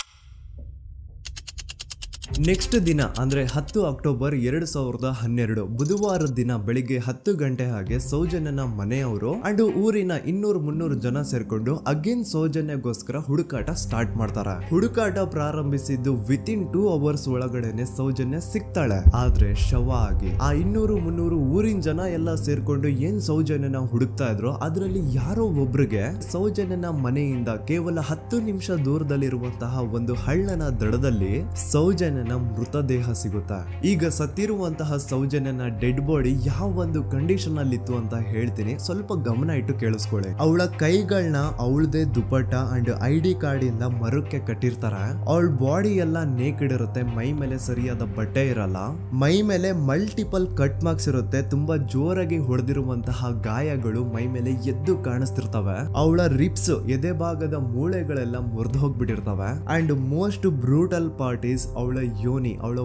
ನೆಕ್ಸ್ಟ್ ದಿನ ಅಂದ್ರೆ 10 ಅಕ್ಟೋಬರ್ 2012 ಬುಧವಾರದ ದಿನ ಬೆಳಿಗ್ಗೆ 10 ಗಂಟೆ ಹಾಗೆ ಸೌಜನ್ಯನ ಮನೆಯವರು ಅಂಡ್ ಊರಿನ 200-300 ಜನ ಸೇರ್ಕೊಂಡು ಅಗೇನ್ ಸೌಜನ್ಯಗೋಸ್ಕರ ಹುಡುಕಾಟ ಸ್ಟಾರ್ಟ್ ಮಾಡ್ತಾರ. ಹುಡುಕಾಟ ಪ್ರಾರಂಭಿಸಿದ್ದು ವಿತಿನ್ 2 ಅವರ್ಸ್ ಒಳಗಡೆನೆ ಸೌಜನ್ಯ ಸಿಗ್ತಾಳೆ. ಆದ್ರೆ ಶವ ಆಗಿ ಆ 200-300 ಊರಿನ ಜನ ಎಲ್ಲ ಸೇರ್ಕೊಂಡು ಏನ್ ಸೌಜನ್ಯನ ಹುಡುಕ್ತಾ ಇದ್ರು ಅದರಲ್ಲಿ ಯಾರೋ ಒಬ್ರಿಗೆ ಸೌಜನ್ಯನ ಮನೆಯಿಂದ ಕೇವಲ 10 ನಿಮಿಷ ದೂರದಲ್ಲಿರುವಂತಹ ಒಂದು ಹಳ್ಳನ ದಡದಲ್ಲಿ ಸೌಜನ್ಯ ಮೃತದೇಹ ಸಿಗುತ್ತಾ. ಈಗ ಸತ್ತಿರುವಂತಹ ಸೌಜನ್ಯನ ಡೆಡ್ ಬಾಡಿ ಯಾವ ಒಂದು ಕಂಡೀಷನ್ ಅಲ್ಲಿ ಇತ್ತು ಅಂತ ಹೇಳ್ತೀನಿ, ಸ್ವಲ್ಪ ಗಮನ ಇಟ್ಟು ಕೇಳಿಸ್ಕೊಳ್ಳಿ. ಅವಳ ಕೈಗಳನ್ನ ಅವಳದೇ ದುಪಟ್ಟ ಅಂಡ್ ID ಕಾರ್ಡ್ ಇಂದ ಮರಕ್ಕೆ ಕಟ್ಟಿರ್ತಾರ. ಅವಳ ಬಾಡಿ ಎಲ್ಲ ನೇಕೆಡ್ ಇರುತ್ತೆ, ಮೈ ಮೇಲೆ ಸರಿಯಾದ ಬಟ್ಟೆ ಇರಲ್ಲ, ಮೈ ಮೇಲೆ ಮಲ್ಟಿಪಲ್ ಕಟ್ ಮಾರ್ಕ್ಸ್ ಇರುತ್ತೆ, ತುಂಬಾ ಜೋರಾಗಿ ಹೊಡೆದಿರುವಂತಹ ಗಾಯಗಳು ಮೈ ಮೇಲೆ ಎದ್ದು ಕಾಣಿಸ್ತಿರ್ತವೆ. ಅವಳ ರಿಪ್ಸ್ ಎದೆ ಭಾಗದ ಮೂಳೆಗಳೆಲ್ಲ ಮುರಿದು ಹೋಗ್ಬಿಟ್ಟಿರ್ತವೆ. And most brutal part is ಅವಳ ಯೋನಿ, ಅವಳ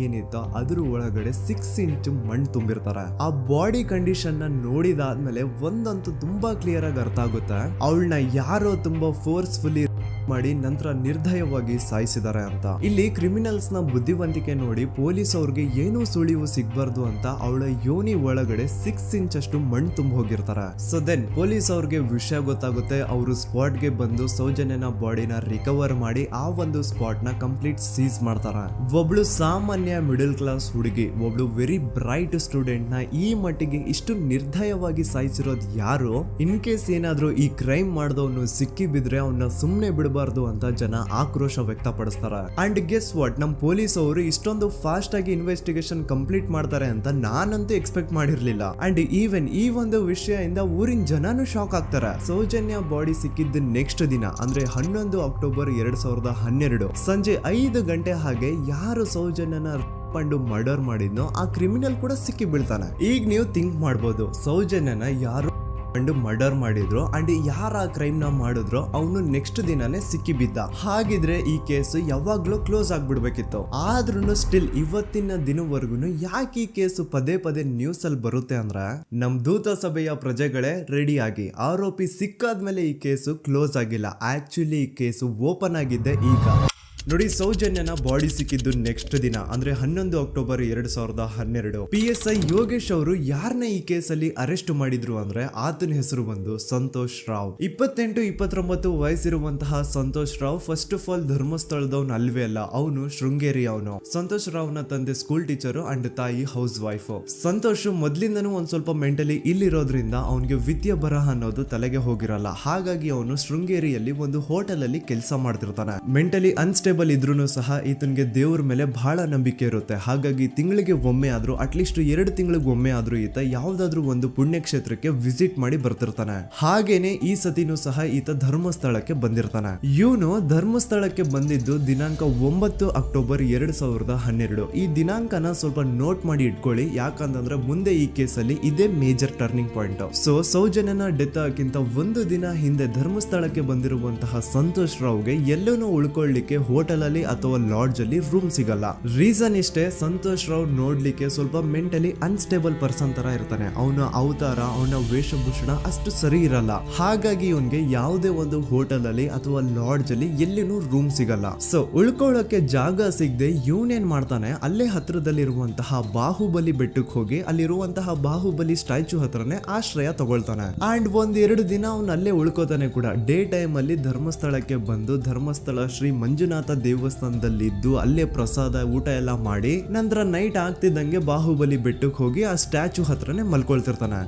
ಏನಿತ್ತು ಅದ್ರ ಒಳಗಡೆ 6 ಇಂಚ್ ಮಣ್ಣು ತುಂಬಿರ್ತಾರೆ. ಆ ಬಾಡಿ ಕಂಡೀಷನ್ ನ ನೋಡಿದಾದ್ಮೇಲೆ ಒಂದಂತೂ ತುಂಬಾ ಕ್ಲಿಯರ್ ಆಗಿ ಅರ್ಥ ಆಗುತ್ತೆ, ಅವಳನ್ನ ಯಾರೋ ತುಂಬಾ ಫೋರ್ಸ್ಫುಲಿ ಮಾಡಿ ನಂತರ ನಿರ್ದಯವಾಗಿ ಸಾಯಿಸಿದ್ದಾರೆ ಅಂತ. ಇಲ್ಲಿ ಕ್ರಿಮಿನಲ್ಸ್ ನ ಬುದ್ಧಿವಂತಿಕೆ ನೋಡಿ ಪೊಲೀಸ್ ಅವ್ರಿಗೆ ಏನೂ ಸುಳಿವು ಸಿಗ್ಬಾರ್ದು ಅಂತ ಅವಳ ಯೋನಿ ಒಳಗಡೆ 6 ಇಂಚ್ ಅಷ್ಟು ಮಣ್ಣು ತುಂಬ ಹೋಗಿರ್ತಾರೆ. ಸೊ ದೆನ್ ಪೊಲೀಸ್ ಅವ್ರಿಗೆ ವಿಷಯ ಗೊತ್ತಾಗುತ್ತೆ. ಅವರು ಸ್ಪಾಟ್ ಗೆ ಬಂದು ಸೌಜನ್ಯನ ಬಾಡಿನ ರಿಕವರ್ ಮಾಡಿ ಆ ಒಂದು ಸ್ಪಾಟ್ ನ ಕಂಪ್ಲೀಟ್ ಸೀಸ್ ಮಾಡ್ತಾರೆ. ಒಬ್ಳು ಸಾಮಾನ್ಯ ಮಿಡಲ್ ಕ್ಲಾಸ್ ಹುಡುಗಿ, ಒಬ್ಳು ವೆರಿ ಬ್ರೈಟ್ ಸ್ಟೂಡೆಂಟ್ ನ ಈ ಮಟ್ಟಿಗೆ ಇಷ್ಟು ನಿರ್ದಯವಾಗಿ ಸಾಯಿಸಿರೋದು ಯಾರು? ಇನ್ ಕೇಸ್ ಏನಾದ್ರೂ ಈ ಕ್ರೈಮ್ ಮಾಡಿದವನು ಸಿಕ್ಕಿ ಬಿದ್ರೆ ಅವನ್ನ ಸುಮ್ನೆ ಬಿಡಬಾರ್ದು ಅಂತ ಜನ ಆಕ್ರೋಶ ವ್ಯಕ್ತಪಡಿಸ್ತಾರೆ. ಅಂಡ್ ಗೆಸ್ ವಾಟ್, ನಮ್ ಪೊಲೀಸ್ ಅವರು ಇಷ್ಟೊಂದು ಫಾಸ್ಟ್ ಆಗಿ ಇನ್ವೆಸ್ಟಿಗೇಷನ್ ಕಂಪ್ಲೀಟ್ ಮಾಡ್ತಾರೆ ಅಂತ ನಾನಂತೂ ಎಕ್ಸ್ಪೆಕ್ಟ್ ಮಾಡಿರ್ಲಿಲ್ಲ. ಅಂಡ್ ಈವನ್ ಈ ಒಂದು ವಿಷಯದಿಂದ ಊರಿನ ಜನನು ಶಾಕ್ ಆಗ್ತಾರೆ. ಸೌಜನ್ಯ ಬಾಡಿ ಸಿಕ್ಕಿದ್ದ ನೆಕ್ಸ್ಟ್ ದಿನ ಅಂದ್ರೆ 11 ಅಕ್ಟೋಬರ್ 2012 ಸಂಜೆ 5 ಗಂಟೆ ಹಾಗೆ ಯಾರು ಸೌಜನ್ಯನ ಪಂಡು ಮರ್ಡರ್ ಮಾಡಿದ್ನೋ ಆ ಕ್ರಿಮಿನಲ್ ಕೂಡ ಸಿಕ್ಕಿ ಬೀಳ್ತಾನೆ. ಈಗ ನೀವು ಥಿಂಕ್ ಮಾಡ್ಬೋದು, ಸೌಜನ್ಯನ ಯಾರು ಮರ್ಡರ್ ಮಾಡಿದ್ರು ಅಂಡ್ ಯಾರ ಕ್ರೈಮ್ ನ ಮಾಡಿದ್ರು ಅವನು ನೆಕ್ಸ್ಟ್ ದಿನಾನೇ ಸಿಕ್ಕಿ ಬಿದ್ದ. ಹಾಗಿದ್ರೆ ಈ ಕೇಸ್ ಯಾವಾಗ್ಲೂ ಕ್ಲೋಸ್ ಆಗ್ಬಿಡ್ಬೇಕಿತ್ತು. ಆದ್ರೂ ಸ್ಟಿಲ್ ಇವತ್ತಿನ ದಿನವರೆಗೂ ಯಾಕೆ ಈ ಕೇಸು ಪದೇ ಪದೇ ನ್ಯೂಸ್ ಅಲ್ಲಿ ಬರುತ್ತೆ ಅಂದ್ರೆ, ನಮ್ ದೂತ ಸಭೆಯ ಪ್ರಜೆಗಳೇ ರೆಡಿ ಆಗಿ, ಆರೋಪಿ ಸಿಕ್ಕಾದ್ಮೇಲೆ ಈ ಕೇಸು ಕ್ಲೋಸ್ ಆಗಿಲ್ಲ. ಆಕ್ಚುಲಿ ಈ ಕೇಸು ಓಪನ್ ಆಗಿದ್ದೆ ಈಗ. ನೋಡಿ, ಸೌಜನ್ಯನ ಬಾಡಿ ಸಿಕ್ಕಿದ್ದು ನೆಕ್ಸ್ಟ್ ದಿನ ಅಂದ್ರೆ 11 ಅಕ್ಟೋಬರ್ 2012. PSI ಯೋಗೇಶ್ ಅವರು ಯಾರನ್ನ ಈ ಕೇಸಲ್ಲಿ ಅರೆಸ್ಟ್ ಮಾಡಿದ್ರು ಅಂದ್ರೆ ಆತನ ಹೆಸರು ಬಂದು ಸಂತೋಷ್ ರಾವ್. 28-29 ವಯಸ್ಸಿರುವಂತಹ Santosh Rao first of all ಧರ್ಮಸ್ಥಳದವನು ಅಲ್ವೇ ಅಲ್ಲ, ಅವನು ಶೃಂಗೇರಿ ಅವನು. ಸಂತೋಷ್ ರಾವ್ ನ ತಂದೆ ಸ್ಕೂಲ್ ಟೀಚರ್ ಅಂಡ್ ತಾಯಿ ಹೌಸ್ ವೈಫ್. ಸಂತೋಷ್ ಮೊದ್ಲಿಂದನೂ ಒಂದ್ ಸ್ವಲ್ಪ ಮೆಂಟಲಿ ಇಲ್ಲಿರೋದ್ರಿಂದ ಅವನಿಗೆ ವಿದ್ಯೆ ಬರಹ ಅನ್ನೋದು ತಲೆಗೆ ಹೋಗಿರಲ್ಲ. ಹಾಗಾಗಿ ಅವನು ಶೃಂಗೇರಿಯಲ್ಲಿ ಒಂದು ಹೋಟೆಲ್ ಅಲ್ಲಿ ಕೆಲಸ ಮಾಡ್ತಿರ್ತಾನೆ. ಮೆಂಟಲಿ ಅನ್ಸ್ಟೇಬಲ್ ಇದ್ರೂ ಸಹ ಈತನಿಗೆ ದೇವ್ರ ಮೇಲೆ ಬಹಳ ನಂಬಿಕೆ ಇರುತ್ತೆ. ಹಾಗಾಗಿ ತಿಂಗಳಿಗೆ ಒಮ್ಮೆ ಆದ್ರೂ, ಅಟ್ಲೀಸ್ಟ್ 2 ತಿಂಗಳಿಗೆ ಒಮ್ಮೆ ಆದ್ರೂ ಈತ ಯಾವ್ದಾದ್ರು ಒಂದು ಪುಣ್ಯಕ್ಷೇತ್ರಕ್ಕೆ ವಿಸಿಟ್ ಮಾಡಿ ಬರ್ತಿರ್ತಾನೆ. ಹಾಗೇನೆ ಈ ಸತಿನೂ ಸಹ ಈತ ಧರ್ಮಸ್ಥಳಕ್ಕೆ ಬಂದಿರ್ತಾನೆ. ಇವನು ಧರ್ಮಸ್ಥಳಕ್ಕೆ ಬಂದಿದ್ದು ದಿನಾಂಕ 9 ಅಕ್ಟೋಬರ್ 2012. ಈ ದಿನಾಂಕನ ಸ್ವಲ್ಪ ನೋಟ್ ಮಾಡಿ ಇಟ್ಕೊಳ್ಳಿ, ಯಾಕಂತಂದ್ರೆ ಮುಂದೆ ಈ ಕೇಸಲ್ಲಿ ಇದೇ ಮೇಜರ್ ಟರ್ನಿಂಗ್ ಪಾಯಿಂಟ್. ಸೊ ಸೌಜನ್ಯನ ಡೆತ್ ಆಗಿಂತ ಒಂದು ದಿನ ಹಿಂದೆ ಧರ್ಮಸ್ಥಳಕ್ಕೆ ಬಂದಿರುವಂತಹ ಸಂತೋಷ್ ರಾವ್ಗೆ ಎಲ್ಲೂ ಉಳ್ಕೊಳ್ಳಿಕ್ಕೆ ಹೋಟೆಲ್ ಅಲ್ಲಿ ಅಥವಾ ಲಾಡ್ಜ್ ಅಲ್ಲಿ ರೂಮ್ ಸಿಗಲ್ಲ. ರೀಸನ್ ಇಷ್ಟೇ, ಸಂತೋಷ್ ರಾವ್ ನೋಡ್ಲಿಕ್ಕೆ ಸ್ವಲ್ಪ ಮೆಂಟಲಿ ಅನ್ಸ್ಟೇಬಲ್ ಪರ್ಸನ್ ತರ ಇರ್ತಾನೆ. ಅವನ ಅವತಾರ, ಅವನ ವೇಷಭೂಷಣ ಅಷ್ಟು ಸರಿ ಇರಲ್ಲ. ಹಾಗಾಗಿ ಇವನ್ಗೆ ಯಾವುದೇ ಒಂದು ಹೋಟೆಲ್ ಅಲ್ಲಿ ಅಥವಾ ಲಾಡ್ಜ್ ಅಲ್ಲಿ ಎಲ್ಲಿನೂ ರೂಮ್ ಸಿಗಲ್ಲ. ಸೊ ಉಳ್ಕೊಳ್ಳೋಕೆ ಜಾಗ ಸಿಗದೆ ಇವನೇನ್ ಮಾಡ್ತಾನೆ, ಅಲ್ಲೇ ಹತ್ರದಲ್ಲಿರುವಂತಹ ಬಾಹುಬಲಿ ಬೆಟ್ಟಕ್ಕೆ ಹೋಗಿ ಅಲ್ಲಿರುವಂತಹ ಬಾಹುಬಲಿ ಸ್ಟ್ಯಾಚು ಹತ್ರನೇ ಆಶ್ರಯ ತಗೊಳ್ತಾನೆ. ಅಂಡ್ 1-2 ದಿನ ಅವನು ಅಲ್ಲೇ ಉಳ್ಕೋತಾನೆ ಕೂಡ. ಡೇ ಟೈಮ್ ಅಲ್ಲಿ ಧರ್ಮಸ್ಥಳಕ್ಕೆ ಬಂದು ಧರ್ಮಸ್ಥಳ ಶ್ರೀ ಮಂಜುನಾಥ ದೇವಸ್ಥಾನದಲ್ಲಿದ್ದು ಅಲ್ಲೇ ಪ್ರಸಾದ ಊಟ ಎಲ್ಲ ಮಾಡಿ ನಂತರ ನೈಟ್ ಆಗ್ತಿದ್ದಂಗೆ ಬಾಹುಬಲಿ ಬೆಟ್ಟಕ್ಕೆ ಹೋಗಿ ಆ ಸ್ಟ್ಯಾಚು ಹತ್ರನೇ ಮಲ್ಕೊಳ್ತಿರ್ತಾನೆ.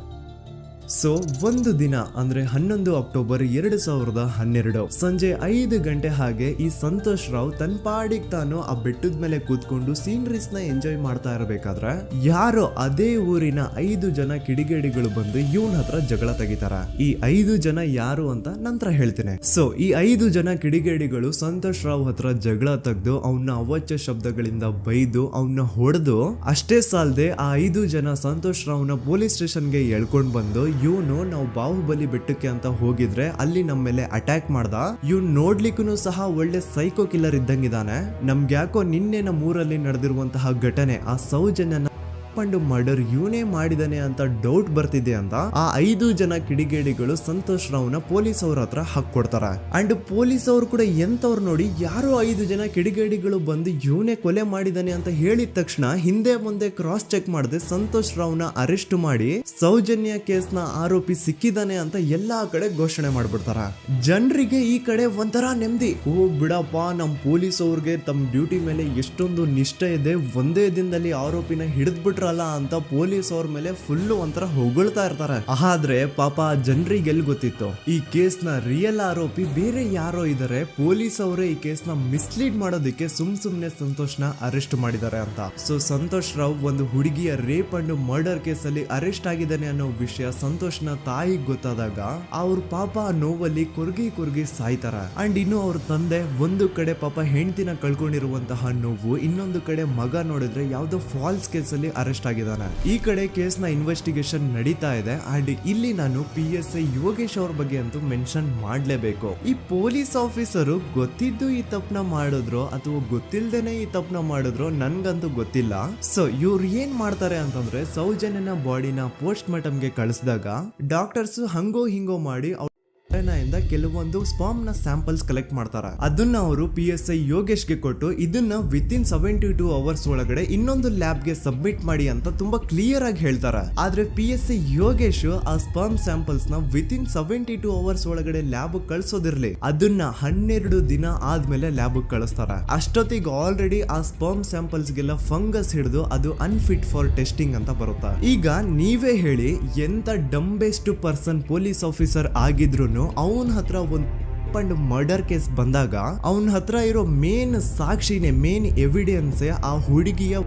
ಸೊ ಒಂದು ದಿನ ಅಂದ್ರೆ 11 ಅಕ್ಟೋಬರ್ 2012 ಸಂಜೆ 5 ಗಂಟೆ ಹಾಗೆ ಈ ಸಂತೋಷ್ ರಾವ್ ತನ್ನ ಪಾಡಿಗೆ ತಾನು ಆ ಬೆಟ್ಟದ ಮೇಲೆ ಕೂತ್ಕೊಂಡು ಸೀನರೀಸ್ ನ ಎಂಜಾಯ್ ಮಾಡ್ತಾ ಇರಬೇಕಾದ್ರೆ ಯಾರೋ ಅದೇ ಊರಿನ 5 ಜನ ಕಿಡಿಗೇಡಿಗಳು ಬಂದು ಇವನ್ ಹತ್ರ ಜಗಳ ತೆಗಿತಾರ. ಈ 5 ಜನ ಯಾರು ಅಂತ ನಂತರ ಹೇಳ್ತೀನಿ. ಸೊ ಈ 5 ಜನ ಕಿಡಿಗೇಡಿಗಳು ಸಂತೋಷ್ ರಾವ್ ಹತ್ರ ಜಗಳ ತೆಗೆದು ಅವನ್ನ ಅವಾಚ್ಯ ಶಬ್ದಗಳಿಂದ ಬೈದು ಅವನ್ನ ಹೊಡೆದು, ಅಷ್ಟೇ ಸಾಲದೆ ಆ 5 ಜನ ಸಂತೋಷ್ ರಾವ್ನ ಪೊಲೀಸ್ ಸ್ಟೇಷನ್ಗೆ ಎಳ್ಕೊಂಡ್ ಬಂದು ಇವನು ನಾವು ಬಾಹುಬಲಿ ಬೆಟ್ಟಕ್ಕೆ ಅಂತ ಹೋಗಿದ್ರೆ ಅಲ್ಲಿ ನಮ್ಮ ಮೇಲೆ ಅಟ್ಯಾಕ್ ಮಾಡ್ದ, ಇವ್ನು ನೋಡ್ಲಿಕ್ಕೂ ಸಹ ಒಳ್ಳೆ ಸೈಕೋ ಕಿಲ್ಲರ್ ಇದ್ದಂಗಿದಾನೆ, ನಮ್ಗೆ ಯಾಕೋ ನಿನ್ನೆ ನಮ್ಮ ಊರಲ್ಲಿ ನಡೆದಿರುವಂತಹ ಘಟನೆ ಆ ಸೌಜನ್ಯನ ಪಂಡು ಮರ್ಡರ್ ಇವನೇ ಮಾಡಿದಾನೆ ಅಂತ ಡೌಟ್ ಬರ್ತಿದೆ ಅಂತ ಆ 5 ಜನ ಕಿಡಿಗೇಡಿಗಳು ಸಂತೋಷ್ ರಾವ್ನ ಪೊಲೀಸ್ ಅವ್ರ ಹತ್ರ ಹಾಕೊಡ್ತಾರ. ಅಂಡ್ ಪೊಲೀಸ್ ಅವ್ರು ಕೂಡ ಎಂತವ್ರು ನೋಡಿ, ಯಾರೋ 5 ಜನ ಕಿಡಿಗೇಡಿಗಳು ಬಂದು ಇವನೇ ಕೊಲೆ ಮಾಡಿದಾನೆ ಅಂತ ಹೇಳಿದ ತಕ್ಷಣ ಹಿಂದೆ ಮುಂದೆ ಕ್ರಾಸ್ ಚೆಕ್ ಮಾಡದೆ ಸಂತೋಷ್ ರಾವ್ನ ಅರೆಸ್ಟ್ ಮಾಡಿ ಸೌಜನ್ಯ ಕೇಸ್ನ ಆರೋಪಿ ಸಿಕ್ಕಿದಾನೆ ಅಂತ ಎಲ್ಲಾ ಕಡೆ ಘೋಷಣೆ ಮಾಡ್ಬಿಡ್ತಾರ. ಜನರಿಗೆ ಈ ಕಡೆ ಒಂಥರ ನೆಮ್ಮದಿ, ಓ ಬಿಡಪ್ಪ ನಮ್ ಪೊಲೀಸ್ ಅವ್ರಿಗೆ ತಮ್ಮ ಡ್ಯೂಟಿ ಮೇಲೆ ಎಷ್ಟೊಂದು ನಿಷ್ಠೆ ಇದೆ, ಒಂದೇ ದಿನದಲ್ಲಿ ಆರೋಪಿನ ಹಿಡಿದ್ಬಿಟ್ರಲ್ಲ ಅಂತ ಪೊಲೀಸ್ ಅವ್ರ ಮೇಲೆ ಫುಲ್ ಒಂಥರ ಹೊಗಳ್ತಾ ಇರ್ತಾರೆ. ಆದ್ರೆ ಪಾಪ ಜನರಿಗೆ ಎಲ್ಲಿ ಗೊತ್ತಿತ್ತು ಈ ಕೇಸ್ ನ ರಿಯಲ್ ಆರೋಪಿ ಬೇರೆ ಯಾರೋ ಇದಾರೆ, ಪೊಲೀಸ್ ಅವರೇ ಈ ಕೇಸ್ ನ ಮಿಸ್ಲೀಡ್ ಮಾಡೋದಕ್ಕೆ ಸುಮ್ನೆ ಸಂತೋಷ್ ನ ಅರೆಸ್ಟ್ ಮಾಡಿದ್ದಾರೆ ಅಂತ. ಸೊ ಸಂತೋಷ್ ರಾವ್ ಒಂದು ಹುಡುಗಿಯ ರೇಪ್ ಅಂಡ್ ಮರ್ಡರ್ ಕೇಸ್ ಅಲ್ಲಿ ಅರೆಸ್ಟ್ ಆಗಿದ್ದಾನೆ ಅನ್ನೋ ವಿಷಯ ಸಂತೋಷ್ ನ ತಾಯಿಗೆ ಗೊತ್ತಾದಾಗ ಅವ್ರ ಪಾಪ ನೋವಲ್ಲಿ ಕುರ್ಗಿ ಸಾಯ್ತಾರ. ಅಂಡ್ ಇನ್ನು ಅವ್ರ ತಂದೆ ಒಂದು ಕಡೆ ಪಾಪ ಹೆಂಡತಿನ ಕಳ್ಕೊಂಡಿರುವಂತಹ ನೋವು, ಇನ್ನೊಂದು ಕಡೆ ಮಗ ನೋಡಿದ್ರೆ ಯಾವ್ದೋ ಫಾಲ್ಸ್ ಕೇಸ್ ಅಲ್ಲಿ ಅರೆಸ್ಟ್ ಆಗಿದ್ದಾನೆ. ಈ ಕಡೆ ಕೇಸ್ ನ ಇನ್ವೆಸ್ಟಿಗೇಷನ್ ನಡೀತಾ ಇದೆ. ಅಂಡ್ ಇಲ್ಲಿ ನಾನು PSI ಯೋಗೇಶ್ ಅವ್ರ ಬಗ್ಗೆ ಅಂತೂ ಮೆನ್ಷನ್ ಮಾಡ್ಲೇಬೇಕು. ಈ ಪೊಲೀಸ್ ಆಫೀಸರು ಗೊತ್ತಿದ್ದು ಈ ತಪ್ಪನ ಮಾಡಿದ್ರು ಅಥವಾ ಗೊತ್ತಿಲ್ದೇನೆ ಈ ತಪ್ಪನ ಮಾಡಿದ್ರು ನನ್ಗಂತೂ ಗೊತ್ತಿಲ್ಲ. ಸೊ ಇವ್ರು ಏನ್ ಮಾಡ್ತಾರೆ ಅಂತಂದ್ರೆ, ಸೌಜನ್ಯನ ಬಾಡಿನ ಪೋಸ್ಟ್ ಮಾರ್ಟಮ್ ಗೆ ಕಳಿಸಿದಾಗ ಡಾಕ್ಟರ್ಸ್ ಹಂಗೋ ಹಿಂಗೋ ಮಾಡಿ ಇಂದ ಕೆಲವೊಂದು ಸ್ಪರ್ಮ್ ನ ಸ್ಯಾಂಪಲ್ಸ್ ಕಲೆಕ್ಟ್ ಮಾಡ್ತಾರೆ. ಅದನ್ನ ಅವರು PSI ಯೋಗೇಶ್ಗೆ ಕೊಟ್ಟು ಇದನ್ನ ವಿತಿನ್ 72 ಅವರ್ಸ್ ಒಳಗಡೆ ಇನ್ನೊಂದು ಲ್ಯಾಬ್ ಗೆ ಸಬ್ಮಿಟ್ ಮಾಡಿ ಅಂತ ತುಂಬಾ ಕ್ಲಿಯರ್ ಆಗಿ ಹೇಳ್ತಾರೆ. ಆದ್ರೆ PSI ಯೋಗೇಶ್ ಆ ಸ್ಪರ್ಮ್ ಸ್ಯಾಂಪಲ್ಸ್ ನ ವಿತಿನ್ 72 ಅವರ್ಸ್ ಒಳಗಡೆ ಲ್ಯಾಬ್ ಕಳ್ಸೋದಿರ್ಲಿ, ಅದನ್ನ 12 ದಿನ ಆದ್ಮೇಲೆ ಲ್ಯಾಬ್ ಕಳಿಸ್ತಾರೆ. ಅಷ್ಟೊತ್ತಿಗೆ ಆಲ್ರೆಡಿ ಆ ಸ್ಪರ್ಮ್ ಸ್ಯಾಂಪಲ್ಸ್ ಗೆಲ್ಲ ಫಂಗಸ್ ಹಿಡಿದು ಅದು ಅನ್ಫಿಟ್ ಫಾರ್ ಟೆಸ್ಟಿಂಗ್ ಅಂತ ಬರುತ್ತೆ. ಈಗ ನೀವೇ ಹೇಳಿ, ಎಂತ ಡಂಬೆಸ್ಟ್ ಪರ್ಸನ್ ಪೊಲೀಸ್ ಆಫೀಸರ್ ಆಗಿದ್ರು ಅವನ ಹತ್ರ ಒಂದು ಮರ್ಡರ್ ಕೇಸ್ ಬಂದಾಗ ಅವನ ಹತ್ರ ಇರೋ ಮೇನ್ ಸಾಕ್ಷಿನೇ, ಮೇನ್ ಎವಿಡೆನ್ಸ್ ಆ ಹುಡುಗಿಯ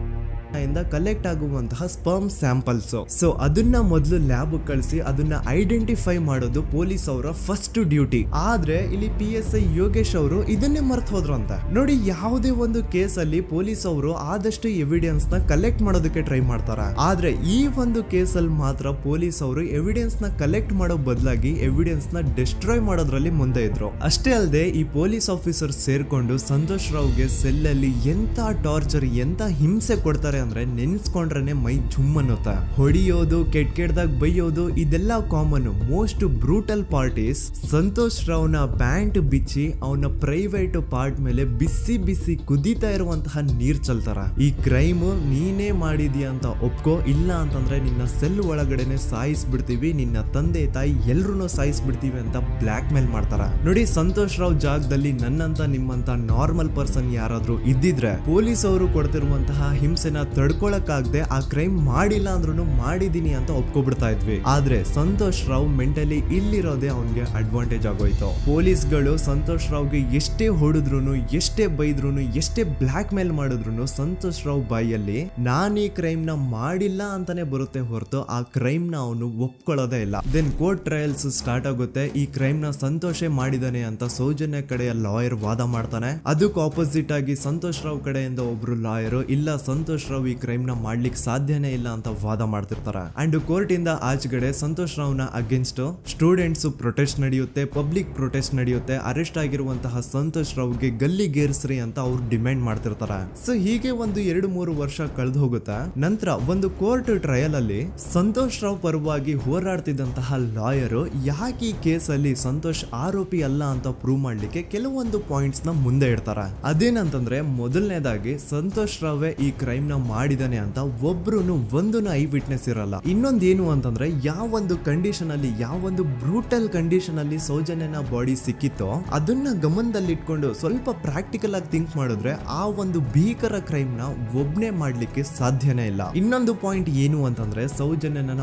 ಇಂದ ಕಲೆಕ್ಟ್ ಆಗುವಂತಹ ಸ್ಪರ್ಮ್ ಸ್ಯಾಂಪಲ್ಸ್. ಸೊ ಅದನ್ನ ಮೊದಲು ಲ್ಯಾಬ್ ಕಳಿಸಿ ಅದನ್ನ ಐಡೆಂಟಿಫೈ ಮಾಡೋದು ಪೊಲೀಸ್ ಅವರ ಫಸ್ಟ್ ಡ್ಯೂಟಿ. ಆದ್ರೆ ಇಲ್ಲಿ PSI ಯೋಗೇಶ್ ಅವರು ಇದನ್ನೇ ಮರ್ತು ಹೋದ್ರು ಅಂತ ನೋಡಿ. ಯಾವುದೇ ಒಂದು ಕೇಸ್ ಅಲ್ಲಿ ಪೊಲೀಸ್ ಅವರು ಆದಷ್ಟು ಎವಿಡೆನ್ಸ್ ನ ಕಲೆಕ್ಟ್ ಮಾಡೋದಕ್ಕೆ ಟ್ರೈ ಮಾಡ್ತಾರೆ. ಆದ್ರೆ ಈ ಒಂದು ಕೇಸ್ ಅಲ್ಲಿ ಮಾತ್ರ ಪೊಲೀಸ್ ಅವರು ಎವಿಡೆನ್ಸ್ ನ ಕಲೆಕ್ಟ್ ಮಾಡೋ ಬದಲಾಗಿ ಎವಿಡೆನ್ಸ್ ನ ಡಿಸ್ಟ್ರಾಯ್ ಮಾಡೋದ್ರಲ್ಲಿ ಮುಂದೆ ಇದ್ರು. ಅಷ್ಟೇ ಅಲ್ಲದೆ ಈ ಪೊಲೀಸ್ ಆಫೀಸರ್ ಸೇರ್ಕೊಂಡು ಸಂತೋಷ್ ರಾವ್ಗೆ ಸೆಲ್ ಅಲ್ಲಿ ಎಂತ ಟಾರ್ಚರ್, ಎಂತ ಹಿಂಸೆ ಕೊಡ್ತಾರೆ ಅಂದ್ರೆ ನೆನ್ಸ್ಕೊಂಡ್ರೆ ಮೈ ಜುಮ್ ಅನ್ನುತ್ತ. ಹೊಡಿಯೋದು, ಕೆಟ್ಟದಾಗ ಬೈಯೋದು, ಇದೆಲ್ಲ common. Most brutal parties Santosh ರಾವ್ನ ಪ್ಯಾಂಟ್ ಬಿಚ್ಚಿ ಅವನ ಪ್ರೈವೇಟ್ ಪಾರ್ಟ್ ಮೇಲೆ ಬಿಸಿ ಬಿಸಿ ಕುದೀತಾ ಇರುವಂತಹ ನೀರ್ ಚಲ್ತಾರ. ಈ ಕ್ರೈಮ್ ನೀನೇ ಮಾಡಿದ್ಯಾ ಅಂತ ಒಪ್ಕೋ, ಇಲ್ಲ ಅಂತಂದ್ರೆ ನಿನ್ನ ಸೆಲ್ ಒಳಗಡೆನೆ ಸಾಯಿಸ್ಬಿಡ್ತೀವಿ, ನಿನ್ನ ತಂದೆ ತಾಯಿ ಎಲ್ರು ಸಾಯಿಸ್ಬಿಡ್ತೀವಿ ಅಂತ ಬ್ಲಾಕ್ ಮೇಲ್ ಮಾಡ್ತಾರ. ನೋಡಿ, ಸಂತೋಷ್ ರಾವ್ ಜಾಗದಲ್ಲಿ ನನ್ನಂತ ನಿಮ್ಮಂತ ನಾರ್ಮಲ್ ಪರ್ಸನ್ ಯಾರಾದ್ರೂ ಇದ್ದಿದ್ರೆ ಪೊಲೀಸ್ ಅವರು ಕೊಡ್ತಿರುವಂತಹ ಹಿಂಸೆನ ತಡ್ಕೊಳಕ್ಕಾಗದೆ ಆ ಕ್ರೈಮ್ ಮಾಡಿಲ್ಲ ಅಂದ್ರೂ ಮಾಡಿದೀನಿ ಅಂತ ಒಪ್ಕೊಬಿಡ್ತಾ ಇದ್ವಿ. ಆದ್ರೆ ಸಂತೋಷ್ ರಾವ್ ಮೆಂಟಲಿ ಇಲ್ಲಿರೋದೇ ಅವನ್ಗೆ ಅಡ್ವಾಂಟೇಜ್ ಆಗೋಯ್ತು. ಪೊಲೀಸ್ಗಳು ಸಂತೋಷ್ ರಾವ್ಗೆ ಎಷ್ಟೇ ಹೊಡೆದ್ರು, ಎಷ್ಟೇ ಬೈದ್ರು, ಎಷ್ಟೇ ಬ್ಲಾಕ್ ಮೇಲ್ ಮಾಡಿದ್ರು ಸಂತೋಷ್ ರಾವ್ ಬಾಯಲ್ಲಿ ನಾನ್ ಈ ಕ್ರೈಮ್ ನ ಮಾಡಿಲ್ಲ ಅಂತಾನೆ ಬರುತ್ತೆ ಹೊರತು ಆ ಕ್ರೈಮ್ ನ ಅವನು ಒಪ್ಕೊಳ್ಳೋದೇ ಇಲ್ಲ. ದೆನ್ ಕೋರ್ಟ್ ಟ್ರಯಲ್ಸ್ ಸ್ಟಾರ್ಟ್ ಆಗುತ್ತೆ. ಈ ಕ್ರೈಮ್ ನ ಸಂತೋಷೇ ಮಾಡಿದಾನೆ ಅಂತ ಸೌಜನ್ಯ ಕಡೆಯ ಲಾಯರ್ ವಾದ ಮಾಡ್ತಾನೆ. ಅದಕ್ಕೆ ಆಪೋಸಿಟ್ ಆಗಿ ಸಂತೋಷ್ ರಾವ್ ಕಡೆಯಿಂದ ಒಬ್ರು ಲಾಯರ್ ಇಲ್ಲ, ಸಂತೋಷ್ ರಾವ್ ಈ ಕ್ರೈಮ್ ನ ಮಾಡ್ಲಿಕ್ಕೆ ಸಾಧ್ಯನೇ ಇಲ್ಲ ಅಂತ ವಾದ ಮಾಡ್ತಿರ್ತಾರೆ. ಅಂಡ್ ಕೋರ್ಟ್ ಇಂದ ಆಚೆಗಡೆ ಸಂತೋಷ್ ರಾವ್ ನ ಅಗೇನ್ಸ್ಟ್ ಸ್ಟೂಡೆಂಟ್ಸ್ ಪ್ರೊಟೆಸ್ಟ್ ನಡೆಯುತ್ತೆ, ಪಬ್ಲಿಕ್ ಪ್ರೊಟೆಸ್ಟ್ ನಡೆಯುತ್ತೆ. ಅರೆಸ್ಟ್ ಆಗಿರುವಂತಹ ಸಂತೋಷ್ ರಾವ್ಗೆ ಗಲ್ಲಿಗೇರಿಸ್ರಿ ಅಂತ ಅವ್ರು ಡಿಮ್ಯಾಂಡ್ ಮಾಡ್ತಿರ್ತಾರೆ. ಸೊ ಹೀಗೆ ಒಂದು 2-3 ವರ್ಷ ಕಳೆದು ಹೋಗುತ್ತೆ. ನಂತರ ಒಂದು ಕೋರ್ಟ್ ಟ್ರಯಲ್ ಅಲ್ಲಿ ಸಂತೋಷ್ ರಾವ್ ಪರವಾಗಿ ಹೋರಾಡ್ತಿದ್ದಂತಹ ಲಾಯರ್ ಯಾಕೆ ಈ ಕೇಸ್ ಅಲ್ಲಿ ಸಂತೋಷ್ ಆರೋಪಿ ಅಲ್ಲ ಅಂತ ಪ್ರೂವ್ ಮಾಡ್ಲಿಕ್ಕೆ ಕೆಲವೊಂದು ಪಾಯಿಂಟ್ಸ್ ನ ಮುಂದೆ ಇಡ್ತಾರೆ. ಅದೇನಂತಂದ್ರೆ, ಮೊದಲನೇದಾಗಿ ಸಂತೋಷ್ ರಾವ್ ಈ ಕ್ರೈಮ್ ನ ಮಾಡಿದಾನೆ ಅಂತ ಒಬ್ರು ಒಂದು ಐ ವಿಟ್ನೆಸ್ ಇರಲ್ಲ. ಇನ್ನೊಂದೇನು ಅಂತಂದ್ರೆ, ಯಾವೊಂದು ಕಂಡೀಷನ್ ಅಲ್ಲಿ, ಯಾವೊಂದು ಬ್ರೂಟಲ್ ಕಂಡೀಷನ್ ಅಲ್ಲಿ ಸೌಜನ್ಯನ ಬಾಡಿ ಸಿಕ್ಕಿತ್ತೋ ಅದನ್ನ ಗಮನದಲ್ಲಿಟ್ಕೊಂಡು ಸ್ವಲ್ಪ ಪ್ರಾಕ್ಟಿಕಲ್ ಆಗಿ ಥಿಂಕ್ ಮಾಡಿದ್ರೆ ಆ ಒಂದು ಭೀಕರ ಕ್ರೈಮ್ ನ ಒಬ್ನೇ ಮಾಡ್ಲಿಕ್ಕೆ ಸಾಧ್ಯನೇ ಇಲ್ಲ. ಇನ್ನೊಂದು ಪಾಯಿಂಟ್ ಏನು ಅಂತಂದ್ರೆ, ಸೌಜನ್ಯನ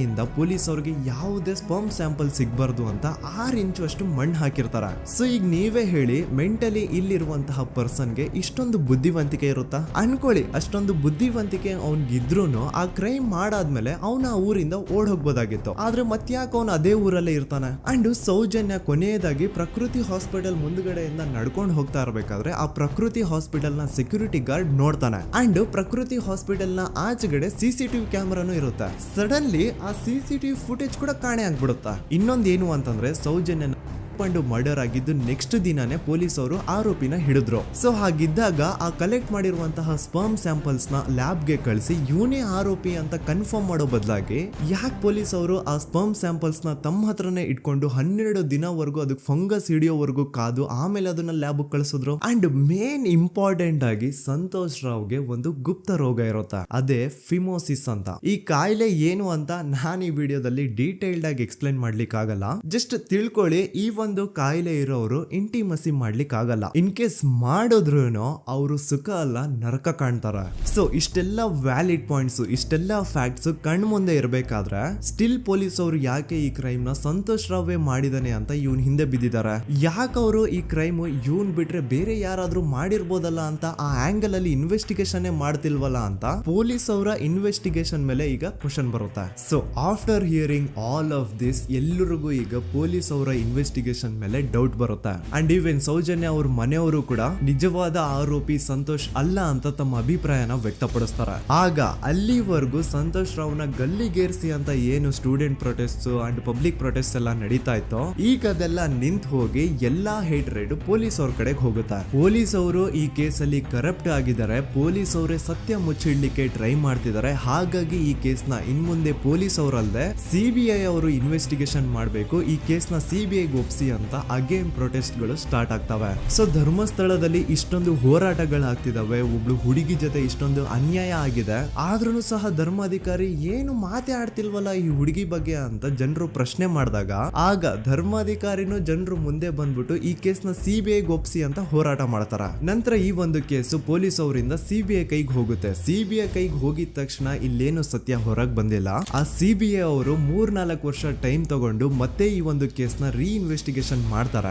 ಇಂದ ಪೊಲೀಸ್ ಅವ್ರಿಗೆ ಯಾವುದೇ ಸ್ಪರ್ಮ್ ಸ್ಯಾಂಪಲ್ ಸಿಗ್ಬಾರ್ದು ಅಂತ 6 ಇಂಚು ಅಷ್ಟು ಮಣ್ಣು ಹಾಕಿರ್ತಾರ. ಸೊ ಈಗ ನೀವೇ ಹೇಳಿ, ಮೆಂಟಲಿ ಇಲ್ಲಿರುವಂತಹ ಪರ್ಸನ್ಗೆ ಇಷ್ಟೊಂದು ಬುದ್ಧಿವಂತಿಕೆ ಇರುತ್ತಾ ಅನ್ಕೊಳ್ಳಿ. ಅಷ್ಟೊಂದು ಬುದ್ಧಿವಂತಿಕೆ ಅವ್ನಿಗಿದ್ರೂನು ಆ ಕ್ರೈಮ್ ಮಾಡಾದ್ಮೇಲೆ ಅವನ ಆ ಊರಿಂದ ಓಡ್ ಹೋಗ್ಬೋದಾಗಿತ್ತು. ಆದ್ರೆ ಮತ್ತ್ಯಾಕೆ ಅವನು ಅದೇ ಊರಲ್ಲೇ ಇರ್ತಾನೆ. ಅಂಡ್ ಸೌಜನ್ಯ ಕೊನೆಯದಾಗಿ ಪ್ರಕೃತಿ ಹಾಸ್ಪಿಟಲ್ ಮುಂದ್ಗಡೆಯಿಂದ ನಡ್ಕೊಂಡು ಹೋಗ್ತಾ ಇರ್ಬೇಕಾದ್ರೆ ಆ ಪ್ರಕೃತಿ ಹಾಸ್ಪಿಟಲ್ ನ ಸೆಕ್ಯೂರಿಟಿ ಗಾರ್ಡ್ ನೋಡ್ತಾನೆ. ಅಂಡ್ ಪ್ರಕೃತಿ ಹಾಸ್ಪಿಟಲ್ ನ ಆಚೆಗಡೆ CCTV ಕ್ಯಾಮರಾನು ಇರುತ್ತೆ. ಸಡನ್ಲಿ ಆ CCTV ಫುಟೇಜ್ ಕೂಡ ಕಾಣೆ ಆಗ್ಬಿಡುತ್ತಾ. ಇನ್ನೊಂದೇನು ಅಂತಂದ್ರೆ, ಸೌಜನ್ಯನ ಮರ್ಡರ್ ಆಗಿದ್ದು ನೆಕ್ಸ್ಟ್ ದಿನಾನೇ ಪೊಲೀಸ್ ಅವರು ಆರೋಪಿನ ಹಿಡಿದ್ರು. ಸೊ ಹಾಗಿದ್ದಾಗ ಆ ಕಲೆಕ್ಟ್ ಮಾಡಿರುವಂತಹ ಸ್ಪರ್ಮ್ ಸ್ಯಾಂಪಲ್ಸ್ ನ ಲ್ಯಾಬ್ ಗೆ ಕಳಿಸಿ ಇವನೇ ಆರೋಪಿ ಅಂತ ಕನ್ಫರ್ಮ್ ಮಾಡೋ ಬದಲಾಗಿ ಯಾಕೆ ಪೊಲೀಸ್ ಅವರು ಆ ಸ್ಪರ್ಮ್ ಸ್ಯಾಂಪಲ್ಸ್ ನ ತಮ್ಮ ಹತ್ರನೇ ಇಟ್ಕೊಂಡು 12 ದಿನವರೆಗೂ ಅದಕ್ಕೆ ಫಂಗಸ್ ಹಿಡಿಯೋವರೆಗೂ ಕಾದು ಆಮೇಲೆ ಅದನ್ನ ಲ್ಯಾಬ್ ಕಳಿಸಿದ್ರು. ಅಂಡ್ ಮೇನ್ ಇಂಪಾರ್ಟೆಂಟ್ ಆಗಿ ಸಂತೋಷ್ ರಾವ್ಗೆ ಒಂದು ಗುಪ್ತ ರೋಗ ಇರುತ್ತೆ, ಅದೇ ಫಿಮೋಸಿಸ್ ಅಂತ. ಈ ಕಾಯಿಲೆ ಏನು ಅಂತ ನಾನು ಈ ವಿಡಿಯೋದಲ್ಲಿ ಡೀಟೇಲ್ಡ್ ಆಗಿ ಎಕ್ಸ್ಪ್ಲೈನ್ ಮಾಡ್ಲಿಕ್ಕೆ ಆಗಲ್ಲ. ಜಸ್ಟ್ ತಿಳ್ಕೊಳ್ಳಿ, ಈ ಒಂದು ಕಾಯಿಲೆ ಇರೋರು ಇಂಟಿಮಸಿ ಮಾಡ್ಲಿಕ್ಕೆ ಆಗಲ್ಲ. ಇನ್ ಕೇಸ್ ಮಾಡಿದ್ರು ಅವರು ಸುಖ ಅಲ್ಲ ನರಕ ಕಾಣ್ತಾರ. ಸೊ ಇಷ್ಟೆಲ್ಲ ವ್ಯಾಲಿಡ್ ಪಾಯಿಂಟ್ಸ್, ಇಷ್ಟೆಲ್ಲ ಫ್ಯಾಕ್ಟ್ಸ್ ಕಣ್ ಮುಂದೆ ಇರಬೇಕಾದ್ರೆ ಸ್ಟಿಲ್ ಪೊಲೀಸ್ ಅವರು ಯಾಕೆ ಈ ಕ್ರೈಮ್ ನ ಸಂತೋಷ್ ರಾವೇ ಮಾಡಿದಾನೆ ಅಂತ ಇವನ್ ಹಿಂದೆ ಬಿದ್ದಿದ್ದಾರೆ. ಯಾಕೆ ಅವರು ಈ ಕ್ರೈಮ್ ಇವನ್ ಬಿಟ್ರೆ ಬೇರೆ ಯಾರಾದ್ರೂ ಮಾಡಿರ್ಬೋದಲ್ಲ ಅಂತ ಆ ಆಂಗಲ್ ಅಲ್ಲಿ ಇನ್ವೆಸ್ಟಿಗೇಷನ್ ಮಾಡ್ತಿಲ್ವಲ್ಲ ಅಂತ ಪೊಲೀಸ್ ಅವರ ಇನ್ವೆಸ್ಟಿಗೇಷನ್ ಮೇಲೆ ಈಗ ಕ್ವಶನ್ ಬರುತ್ತೆ. So after hearing all of this, ಎಲ್ಲರಿಗೂ ಈಗ ಪೊಲೀಸ್ ಅವರ ಇನ್ವೆಸ್ಟಿಗೇಷನ್ ಇನ್ವೆಸ್ಟಿಗೇಷನ್ ಮೇಲೆ ಡೌಟ್ ಬರುತ್ತೆ. ಅಂಡ್ ಈವನ್ ಸೌಜನ್ಯ ಅವ್ರ ಮನೆಯವರು ಕೂಡ ನಿಜವಾದ ಆರೋಪಿ ಸಂತೋಷ್ ಅಲ್ಲ ಅಂತ ತಮ್ಮ ಅಭಿಪ್ರಾಯನ ವ್ಯಕ್ತಪಡಿಸ್ತಾರೆ. ಆಗ ಅಲ್ಲಿವರೆಗೂ ಸಂತೋಷ್ ರಾವ್ನ ಗಲ್ಲಿಗೇರಿಸಿ ಅಂತ ಏನು student protest and public protest ಎಲ್ಲ ನಡೀತಾ ಇತ್ತು, ಈಗ ಅದೆಲ್ಲ ನಿಂತು ಹೋಗಿ ಎಲ್ಲಾ ಹೇಟ್ ರೈಡ್ ಪೊಲೀಸ್ ಅವ್ರ ಕಡೆಗೆ ಹೋಗುತ್ತೆ. ಪೊಲೀಸ್ ಅವರು ಈ ಕೇಸಲ್ಲಿ ಕರಪ್ಟ್ ಆಗಿದ್ದಾರೆ, ಪೊಲೀಸ್ ಅವರೇ ಸತ್ಯ ಮುಚ್ಚಿಡ್ಲಿಕ್ಕೆ ಟ್ರೈ ಮಾಡ್ತಿದ್ದಾರೆ. ಹಾಗಾಗಿ ಈ ಕೇಸ್ನ ಇನ್ಮುಂದೆ ಪೊಲೀಸ್ ಅವರಲ್ಲದೆ ಸಿಬಿಐ ಅವರು ಇನ್ವೆಸ್ಟಿಗೇಷನ್ ಮಾಡಬೇಕು, ಈ ಕೇಸ್ನ ಸಿಬಿಐ ಒಪ್ಸಿ ಅಂತ ಅಗೇನ್ ಪ್ರೊಟೆಸ್ಟ್ ಗಳು ಸ್ಟಾರ್ಟ್ ಆಗ್ತವೆ. ಸೊ ಧರ್ಮಸ್ಥಳದಲ್ಲಿ ಇಷ್ಟೊಂದು ಹೋರಾಟಗಳಾಗ್ತಿದಾವೆ, ಒಬ್ಳು ಹುಡುಗಿ ಜೊತೆ ಇಷ್ಟೊಂದು ಅನ್ಯಾಯ ಆಗಿದೆ, ಆದ್ರೂ ಸಹ ಧರ್ಮಾಧಿಕಾರಿ ಏನು ಮಾತೇ ಆಡ್ತಿಲ್ವಲ್ಲ ಈ ಹುಡುಗಿ ಬಗ್ಗೆ ಅಂತ ಜನರು ಪ್ರಶ್ನೆ ಮಾಡಿದಾಗ ಆಗ ಧರ್ಮಾಧಿಕಾರಿನೂ ಜನರು ಮುಂದೆ ಬಂದ್ಬಿಟ್ಟು ಈ ಕೇಸ್ನ ಸಿಬಿಐ ಒಪ್ಸಿ ಅಂತ ಹೋರಾಟ ಮಾಡ್ತಾರ. ನಂತರ ಈ ಒಂದು ಕೇಸು ಪೊಲೀಸ್ ಅವರಿಂದ ಸಿಬಿಐ ಕೈಗೆ ಹೋಗುತ್ತೆ. ಸಿಬಿಐ ಕೈಗೆ ಹೋಗಿದ ತಕ್ಷಣ ಇಲ್ಲೇನು ಸತ್ಯ ಹೊರಗೆ ಬಂದಿಲ್ಲ. ಆ ಸಿಬಿಐ ಅವರು 3-4 ವರ್ಷ ಟೈಮ್ ತಗೊಂಡು ಮತ್ತೆ ಈ ಒಂದು ಕೇಸ್ನ ರೀ ಇನ್ವೆಸ್ಟಿಗೇಷನ್ ಮಾಡ್ತಾರ.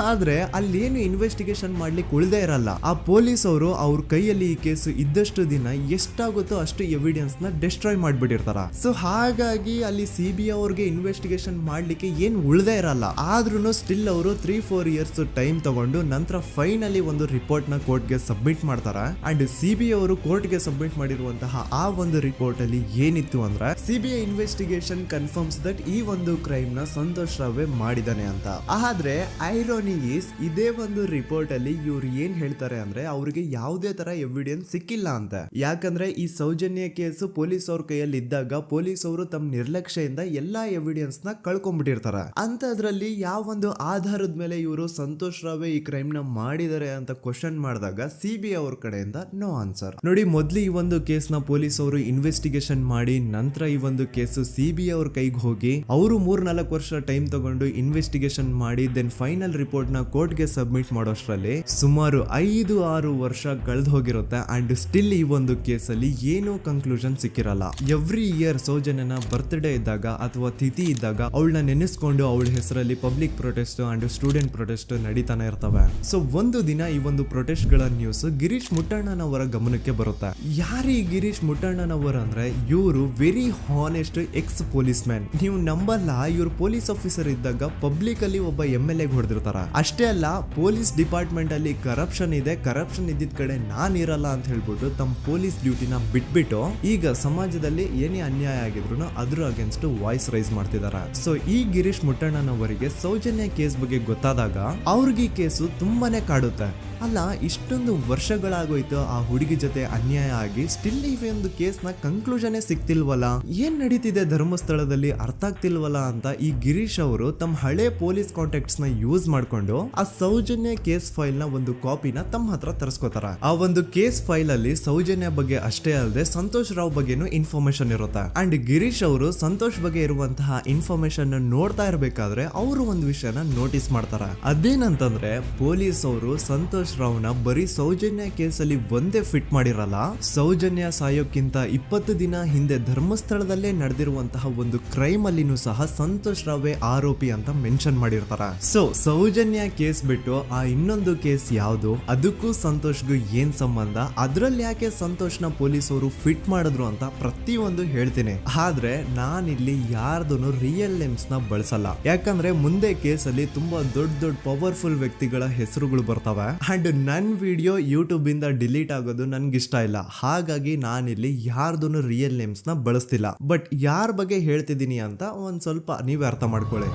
ಆದ್ರೆ ಅಲ್ಲೇನು ಇನ್ವೆಸ್ಟಿಗೇಷನ್ ಮಾಡ್ಲಿಕ್ಕೆ ಉಳ್ದೇ ಇರಲ್ಲ. ಆ ಪೊಲೀಸ್ ಅವರು ಅವ್ರ ಕೈಯಲ್ಲಿ ಈ ಕೇಸು ಇದ್ದಷ್ಟು ದಿನ ಎಷ್ಟಾಗುತ್ತೋ ಅಷ್ಟು ಎವಿಡೆನ್ಸ್ ನ ಡಿಸ್ಟ್ರಾಯ್ ಮಾಡ್ಬಿಟ್ಟಿರ್ತಾರ. ಸೊ ಹಾಗಾಗಿ ಅಲ್ಲಿ ಸಿಬಿಐ ಅವ್ರಿಗೆ ಇನ್ವೆಸ್ಟಿಗೇಷನ್ ಮಾಡ್ಲಿಕ್ಕೆ ಏನ್ ಉಳ್ದೇ ಇರಲ್ಲ. ಆದ್ರೂ ಸ್ಟಿಲ್ ಅವರು 3-4 ಇಯರ್ಸ್ ಟೈಮ್ ತಗೊಂಡು ನಂತರ ಫೈನಲಿ ಒಂದು ರಿಪೋರ್ಟ್ ನ ಕೋರ್ಟ್ ಗೆ ಸಬ್ಮಿಟ್ ಮಾಡ್ತಾರ. ಅಂಡ್ ಸಿಬಿಐ ಅವರು ಕೋರ್ಟ್ ಗೆ ಸಬ್ಮಿಟ್ ಮಾಡಿರುವಂತಹ ಆ ಒಂದು ರಿಪೋರ್ಟ್ ಅಲ್ಲಿ ಏನಿತ್ತು ಅಂದ್ರೆ ಸಿಬಿಐ ಇನ್ವೆಸ್ಟಿಗೇಷನ್ ಕನ್ಫರ್ಮ್ಸ್ ದಟ್ ಈ ಒಂದು ಕ್ರೈಮ್ ನ ಸಂತೋಷ್ ರಾವ್ ಮಾಡಿದಾನೆ ಅಂತ. ಆದ್ರೆ ಐರೋನಿ ಈಸ್ ಇದೇ ಒಂದು ರಿಪೋರ್ಟ್ ಅಲ್ಲಿ ಇವ್ರು ಏನ್ ಹೇಳ್ತಾರೆ ಅಂದ್ರೆ ಅವ್ರಿಗೆ ಯಾವುದೇ ತರ ಎವಿಡೆನ್ಸ್ ಸಿಕ್ಕಿಲ್ಲ ಅಂತ. ಯಾಕಂದ್ರೆ ಈ ಸೌಜನ್ಯ ಕೇಸು ಪೊಲೀಸ್ ಅವ್ರ ಕೈಯಲ್ಲಿ ಇದ್ದಾಗ ಪೊಲೀಸ್ ಅವರು ತಮ್ಮ ನಿರ್ಲಕ್ಷ್ಯದಿಂದ ಎಲ್ಲಾ ಎವಿಡೆನ್ಸ್ ನ ಕಳ್ಕೊಂಡ್ಬಿಟ್ಟಿರ್ತಾರ. ಅಂತದ್ರಲ್ಲಿ ಯಾವ ಒಂದು ಆಧಾರದ ಮೇಲೆ ಇವರು ಸಂತೋಷ್ ರಾವ್ ಈ ಕ್ರೈಮ್ ನ ಮಾಡಿದ್ದಾರೆ ಅಂತ ಕ್ವಶನ್ ಮಾಡಿದಾಗ ಸಿಬಿಐ ಅವ್ರ ಕಡೆಯಿಂದ ನೋ ಆನ್ಸರ್. ನೋಡಿ, ಮೊದ್ಲು ಈ ಒಂದು ಕೇಸ್ ನ ಪೊಲೀಸ್ ಅವರು ಇನ್ವೆಸ್ಟಿಗೇಷನ್ ಮಾಡಿ ನಂತರ ಈ ಒಂದು ಕೇಸು ಸಿಬಿಐ ಅವ್ರ ಕೈಗೆ ಹೋಗಿ ಅವರು 3-4 ವರ್ಷ ಟೈಮ್ ತಗೊಂಡು ಇನ್ವೆಸ್ಟಿಗೇಷನ್ ಮಾಡಿ ದೆನ್ ಫೈನಲ್ ರಿಪೋರ್ಟ್ ನ ಕೋರ್ಟ್ ಗೆ ಸಬ್ಮಿಟ್ ಮಾಡೋಷ್ಟ್ರಲ್ಲಿ ಸುಮಾರು 5-6 ವರ್ಷ ಕಳೆದು ಹೋಗಿರುತ್ತೆ. ಅಂಡ್ ಸ್ಟಿಲ್ ಈ ಒಂದು ಕೇಸಲ್ಲಿ ಏನೂ ಕನ್ಕ್ಲೂಷನ್ ಸಿಕ್ಕಿರಲ್ಲ. ಎವ್ರಿ ಇಯರ್ ಸೌಜನ್ಯನ ಬರ್ತ್ಡೇ ಇದ್ದಾಗ ಅಥವಾ ತಿಥಿ ಇದ್ದಾಗ ಅವಳನ್ನ ನೆನೆಸ್ಕೊಂಡು ಅವಳ ಹೆಸರಲ್ಲಿ public protest and student protest ನಡೀತಾನೆ ಇರ್ತವೆ. ಸೊ ಒಂದು ದಿನ ಈ ಒಂದು ಪ್ರೊಟೆಸ್ಟ್ ಗಳ ನ್ಯೂಸ್ ಗಿರೀಶ್ ಮುಟ್ಟಣ್ಣನವರ ಗಮನಕ್ಕೆ ಬರುತ್ತೆ. ಯಾರು ಈ ಗಿರೀಶ್ ಮುಟ್ಟಣ್ಣನವರ ಅಂದ್ರೆ ಇವರು very honest X police man. ನೀವು ನಂಬಲ್ಲ, ಇವ್ರು ಪೊಲೀಸ್ ಆಫೀಸರ್ ಇದ್ದಾಗ ಪಬ್ಲಿಕ್ ಅಲ್ಲಿ ಒಬ್ಬ MLA ಹೊಡೆದಿರ್ತಾರ. ಅಷ್ಟೇ ಅಲ್ಲ, ಪೊಲೀಸ್ ಡಿಪಾರ್ಟ್ಮೆಂಟ್ ಅಲ್ಲಿ ಕರಪ್ಷನ್ ಇದೆ, ಕರಪ್ಷನ್ ಇದ್ದಿದ್ ಕಡೆ ನಾನ್ ಇರಲ್ಲ ಅಂತ ಹೇಳ್ಬಿಟ್ಟು ತಮ್ಮ ಪೊಲೀಸ್ ಡ್ಯೂಟಿನ ಬಿಟ್ಬಿಟ್ಟು ಈಗ ಸಮಾಜದಲ್ಲಿ ಏನೇ ಅನ್ಯಾಯ ಆಗಿದ್ರು ಅದ್ರ ಅಗೇನ್ಸ್ಟ್ ವಾಯ್ಸ್ ರೈಸ್ ಮಾಡ್ತಿದಾರ. ಸೊ ಈ ಗಿರೀಶ್ ಮುಟ್ಟಣ್ಣನವರಿಗೆ ಸೌಜನ್ಯ ಕೇಸ್ ಬಗ್ಗೆ ಗೊತ್ತಾದಾಗ ಅವ್ರಿಗೆ ಈ ಕೇಸು ತುಂಬಾನೇ ಕಾಡುತ್ತೆ. ಅಲ್ಲ, ಇಷ್ಟೊಂದು ವರ್ಷಗಳಾಗೋಯ್ತು ಆ ಹುಡುಗಿ ಜೊತೆ ಅನ್ಯಾಯ ಆಗಿ, ಸ್ಟಿಲ್ ಈ ಒಂದು ಕೇಸ್ ನ ಕನ್ಕ್ಲೂಷನ್ ಸಿಕ್ತಿಲ್ವಲ್ಲ, ಏನ್ ನಡೀತಿದೆ ಧರ್ಮಸ್ಥಳದಲ್ಲಿ ಅರ್ಥ ಆಗ್ತಿಲ್ವಲ್ಲ ಅಂತ ಈ ಗಿರೀಶ್ ಅವರು ತಮ್ಮ ಹಳೆ ಪೊಲೀಸ್ ಕಾಂಟ್ಯಾಕ್ಟ್ಸ್ ನ ಯೂಸ್ ಮಾಡ್ಕೊಂಡು ಆ ಸೌಜನ್ಯ ಕೇಸ್ ಫೈಲ್ ನ ಒಂದು ಕಾಪಿನ ತಮ್ಮ ಹತ್ರ ತರಿಸ್ಕೋತಾರ. ಆ ಒಂದು ಕೇಸ್ ಫೈಲ್ ಅಲ್ಲಿ ಸೌಜನ್ಯ ಬಗ್ಗೆ ಅಷ್ಟೇ ಅಲ್ಲದೆ ಸಂತೋಷ್ ರಾವ್ ಬಗ್ಗೆನೂ ಇನ್ಫಾರ್ಮೇಶನ್ ಇರುತ್ತೆ. ಅಂಡ್ ಗಿರೀಶ್ ಅವರು ಸಂತೋಷ್ ಬಗ್ಗೆ ಇರುವಂತಹ ಇನ್ಫಾರ್ಮೇಶನ್ ನೋಡ್ತಾ ಇರ್ಬೇಕಾದ್ರೆ ಅವರು ಒಂದು ವಿಷಯನ ನೋಟಿಸ್ ಮಾಡ್ತಾರ. ಅದೇನಂತಂದ್ರೆ ಪೊಲೀಸ್ ಅವರು ಸಂತೋಷ್ ರಾವ್ನ ಬರೀ ಸೌಜನ್ಯ ಕೇಸಲ್ಲಿ ಒಂದೇ ಫಿಟ್ ಮಾಡಿರಲ್ಲ, ಸೌಜನ್ಯ ಸಾಯೋಕ್ಕಿಂತ 20 ದಿನ ಹಿಂದೆ ಧರ್ಮಸ್ಥಳದಲ್ಲೇ ನಡೆದಿರುವಂತಹ ಒಂದು ಕ್ರೈಮ್ ಅಲ್ಲಿನೂ ಸಹ ಸಂತೋಷ್ ರಾವ್ ಆರೋಪಿ ಅಂತ ಮೆನ್ಷನ್ ಮಾಡಿರ್ತಾರ. ಸೊ ಸೌಜನ್ಯ ಕೇಸ್ ಬಿಟ್ಟು ಆ ಇನ್ನೊಂದು ಕೇಸ್ ಯಾವುದು, ಅದಕ್ಕೂ ಸಂತೋಷ್ಗೂ ಏನ್ ಸಂಬಂಧ, ಅದ್ರಲ್ಲಿ ಯಾಕೆ ಸಂತೋಷ್ನ ಪೊಲೀಸ್ ಅವರು ಫಿಟ್ ಮಾಡಿದ್ರು ಅಂತ ಪ್ರತಿಯೊಂದು ಹೇಳ್ತೀನಿ. ಆದ್ರೆ ನಾನಿಲ್ಲಿ ಯಾರ್ದು ರಿಯಲ್ ನೇಮ್ಸ್ ನ ಬಳಸಲ್ಲ. ಯಾಕಂದ್ರೆ ಮುಂದೆ ಕೇಸಲ್ಲಿ ತುಂಬಾ ದೊಡ್ಡ ಪವರ್ಫುಲ್ ವ್ಯಕ್ತಿಗಳ ಹೆಸರುಗಳು ಬರ್ತವೆ. ಅಂಡ್ ನನ್ ವಿಡಿಯೋ ಯೂಟ್ಯೂಬ್ ಇಂದ ಡಿಲೀಟ್ ಆಗೋದು ನನ್ಗೆ ಇಷ್ಟ ಇಲ್ಲ. ಹಾಗಾಗಿ ನಾನಿಲ್ಲಿ ಯಾರ್ದು ರಿಯಲ್ ನೇಮ್ಸ್ ನ ಬಳಸ್ತಿಲ್ಲ. ಬಟ್ ಯಾರ ಬಗ್ಗೆ ಹೇಳ್ತಿದ್ದೀನಿ ಅಂತ ಒಂದ್ ಸ್ವಲ್ಪ ನೀವೇ ಅರ್ಥ ಮಾಡ್ಕೊಳ್ಳಿ.